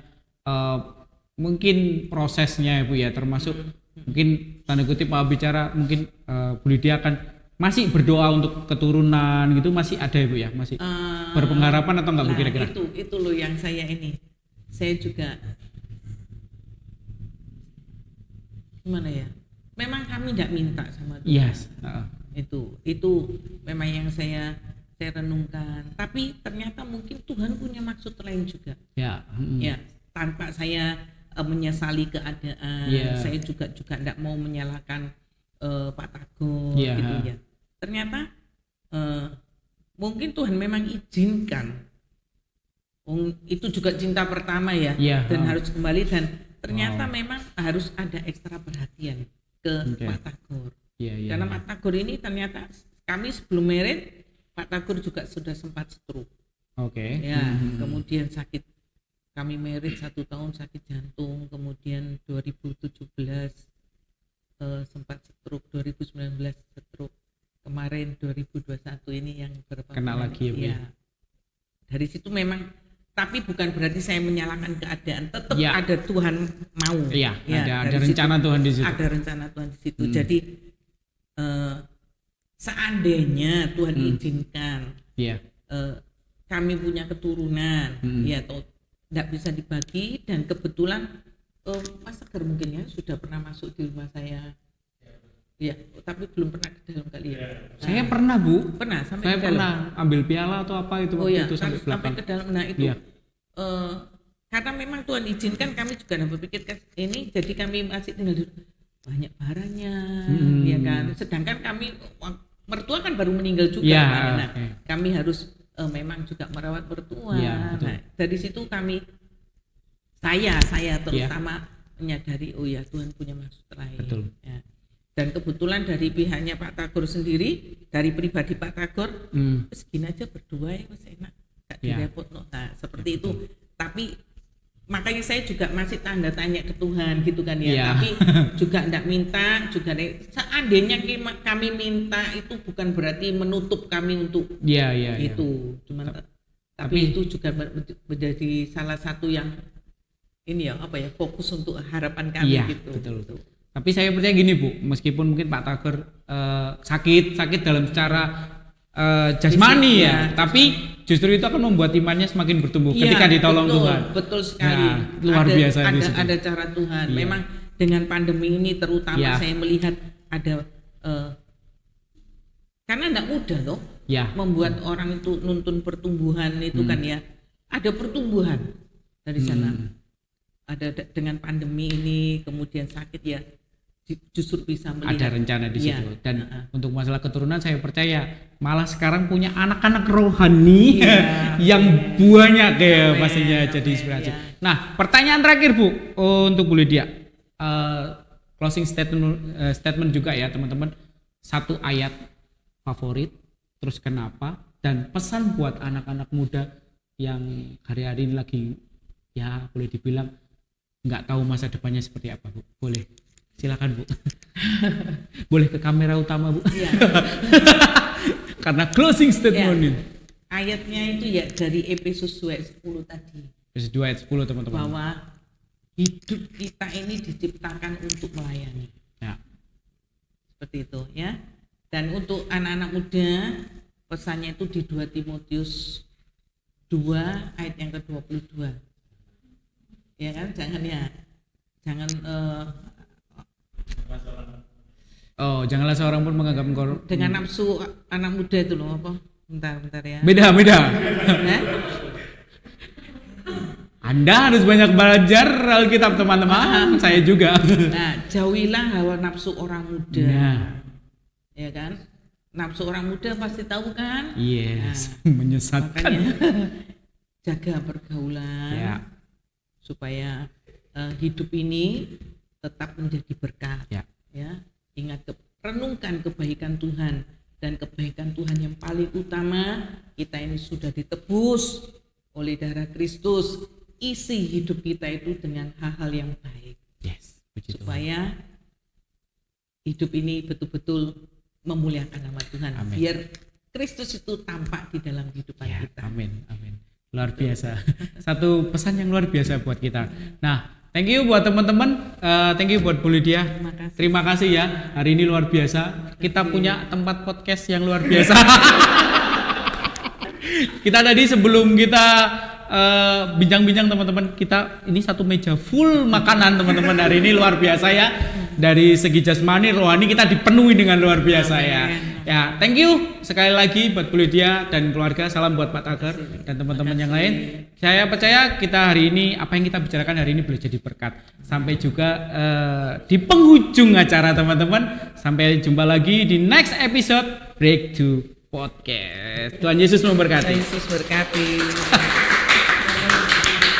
mungkin prosesnya ya Bu ya, termasuk mungkin tanda kutip Pak bicara mungkin Bu Lydia akan masih berdoa untuk keturunan gitu, masih ada ya Bu ya, masih berpengharapan atau enggak Bu Nah, kira-kira? itu loh yang saya juga gimana ya, memang kami tidak minta sama Tuhan. Yes. Itu memang yang saya renungkan, tapi ternyata mungkin Tuhan punya maksud lain juga. Ya. Ya, tanpa saya menyesali keadaan, Yeah. saya juga tidak mau menyalahkan Pak Tegur Yeah. gitu ya. Ternyata mungkin Tuhan memang izinkan. Itu juga cinta pertama ya, Yeah. dan harus kembali, dan ternyata memang harus ada ekstra perhatian ke Okay. Pak Tegur. Iya. Karena Pak Tegur ini ternyata kami sebelum married, Pak Tegur juga sudah sempat stroke. Oke. Ya, kemudian sakit. Kami married 1 tahun sakit jantung, kemudian 2017 sempat stroke, 2019 stroke, kemarin 2021 ini yang Kena lagi ya, Bu, ya? Dari situ memang, tapi bukan berarti saya menyalahkan keadaan, tetap Ya. ada Tuhan mau. Iya, ada dari rencana situ, Tuhan di situ. Ada rencana Tuhan di situ. Jadi seandainya Tuhan izinkan Iya. kami punya keturunan, ya atau tidak bisa dibagi, dan kebetulan Mas Tegar mungkin ya sudah pernah masuk di rumah saya. Ya, tapi belum pernah ke dalam kali ya. Saya pernah, Bu. Pernah sampai Saya ke dalam. pernah ambil piala atau apa itu waktu itu sampai sampai belakang. ke dalam. Nah itu Iya. karena memang Tuhan izinkan kami juga berpikir ini, jadi kami masih tinggal di banyak barangnya, ya kan. Sedangkan kami mertua kan baru meninggal juga, Ya, kan. Nah, oke. kami harus memang juga merawat mertua. Ya, betul. Nah, dari situ saya terutama menyadari oh ya Tuhan punya maksud lain. Betul. Ya. Dan kebetulan dari pihaknya Pak Tagor sendiri, dari pribadi Pak Tagor, segini aja berdua ya mas enak, gak Ya. direpot no. Nah seperti itu. Tapi makanya saya juga masih tanda tanya ke Tuhan gitu kan ya. Ya. Tapi juga enggak minta, juga seandainya kami minta itu bukan berarti menutup kami untuk Iya. itu. Cuman tapi itu juga menjadi salah satu yang ini ya fokus untuk harapan kami Iya, gitu. betul. Tapi saya percaya gini Bu, meskipun mungkin Pak Tagor sakit dalam secara jasmani Fisik, ya, tapi justru itu akan membuat imannya semakin bertumbuh ketika ditolong betul, Tuhan. Betul sekali. Nah, luar biasa di situ. Ada cara Tuhan. Iya. Memang dengan pandemi ini terutama Iya. saya melihat ada karena tidak mudah loh Ya. membuat orang itu nuntun pertumbuhan itu kan ya. Ada pertumbuhan dari sana. Ada dengan pandemi ini kemudian sakit ya justru bisa melihat Ada rencana di Iya. situ. Dan untuk masalah keturunan saya percaya malah sekarang punya anak-anak rohani Iya. yang banyak ya Amin, pastinya amin, jadi inspirasi. ya. Nah, pertanyaan terakhir Bu untuk Bu Lydia. Closing statement juga ya teman-teman. Satu ayat favorit, terus kenapa, dan pesan buat anak-anak muda yang hari-hari ini lagi ya boleh dibilang nggak tahu masa depannya seperti apa Bu. Boleh. Silakan Bu. Boleh ke kamera utama Bu. Iya. Karena closing statement Ya. ini. Ayatnya itu ya dari Efesus 2:10 tadi. Verse 2 ayat 10 teman-teman. Bahwa hidup kita ini diciptakan untuk melayani. Ya. Seperti itu ya. Dan untuk anak-anak muda pesannya itu di 2 Timotius 2 ayat yang ke-22. Ya kan? Jangan Janganlah seorang pun menganggap engkau dengan nafsu anak muda itu loh apa? Bentar ya. beda. Hah? Anda harus banyak belajar Alkitab teman-teman. Saya juga. Nah, jauhilah hawa nafsu orang muda. Nah. Ya kan? Nafsu orang muda pasti tahu kan? Yes, Makanya menyesatkan. jaga pergaulan Ya. supaya hidup ini tetap menjadi berkat. Ya. Ya, ingat renungkan kebaikan Tuhan, dan kebaikan Tuhan yang paling utama, kita ini sudah ditebus oleh darah Kristus. Isi hidup kita itu dengan hal-hal yang baik. Yes, puji Tuhan. Supaya hidup ini betul-betul memuliakan nama Tuhan. Amin. Biar Kristus itu tampak di dalam kehidupan Ya, kita. amin. Luar biasa. Satu pesan yang luar biasa buat kita. Nah, thank you buat teman-teman. Thank you buat Bu Lydia. Terima kasih ya. Hari ini luar biasa. Kita punya tempat podcast yang luar biasa. Kita tadi sebelum kita bincang-bincang teman-teman, kita ini satu meja full makanan teman-teman. Hari ini luar biasa ya. Dari segi jasmani, rohani kita dipenuhi dengan luar biasa ya. Ya, thank you sekali lagi buat Bu Lydia dan keluarga. Salam buat Pak Tagor dan teman-teman yang lain. Saya percaya kita hari ini, apa yang kita bicarakan hari ini boleh jadi berkat. Sampai juga di penghujung acara teman-teman. Sampai jumpa lagi di next episode Breakthrough Podcast. Tuhan Yesus memberkati. Yesus berkati.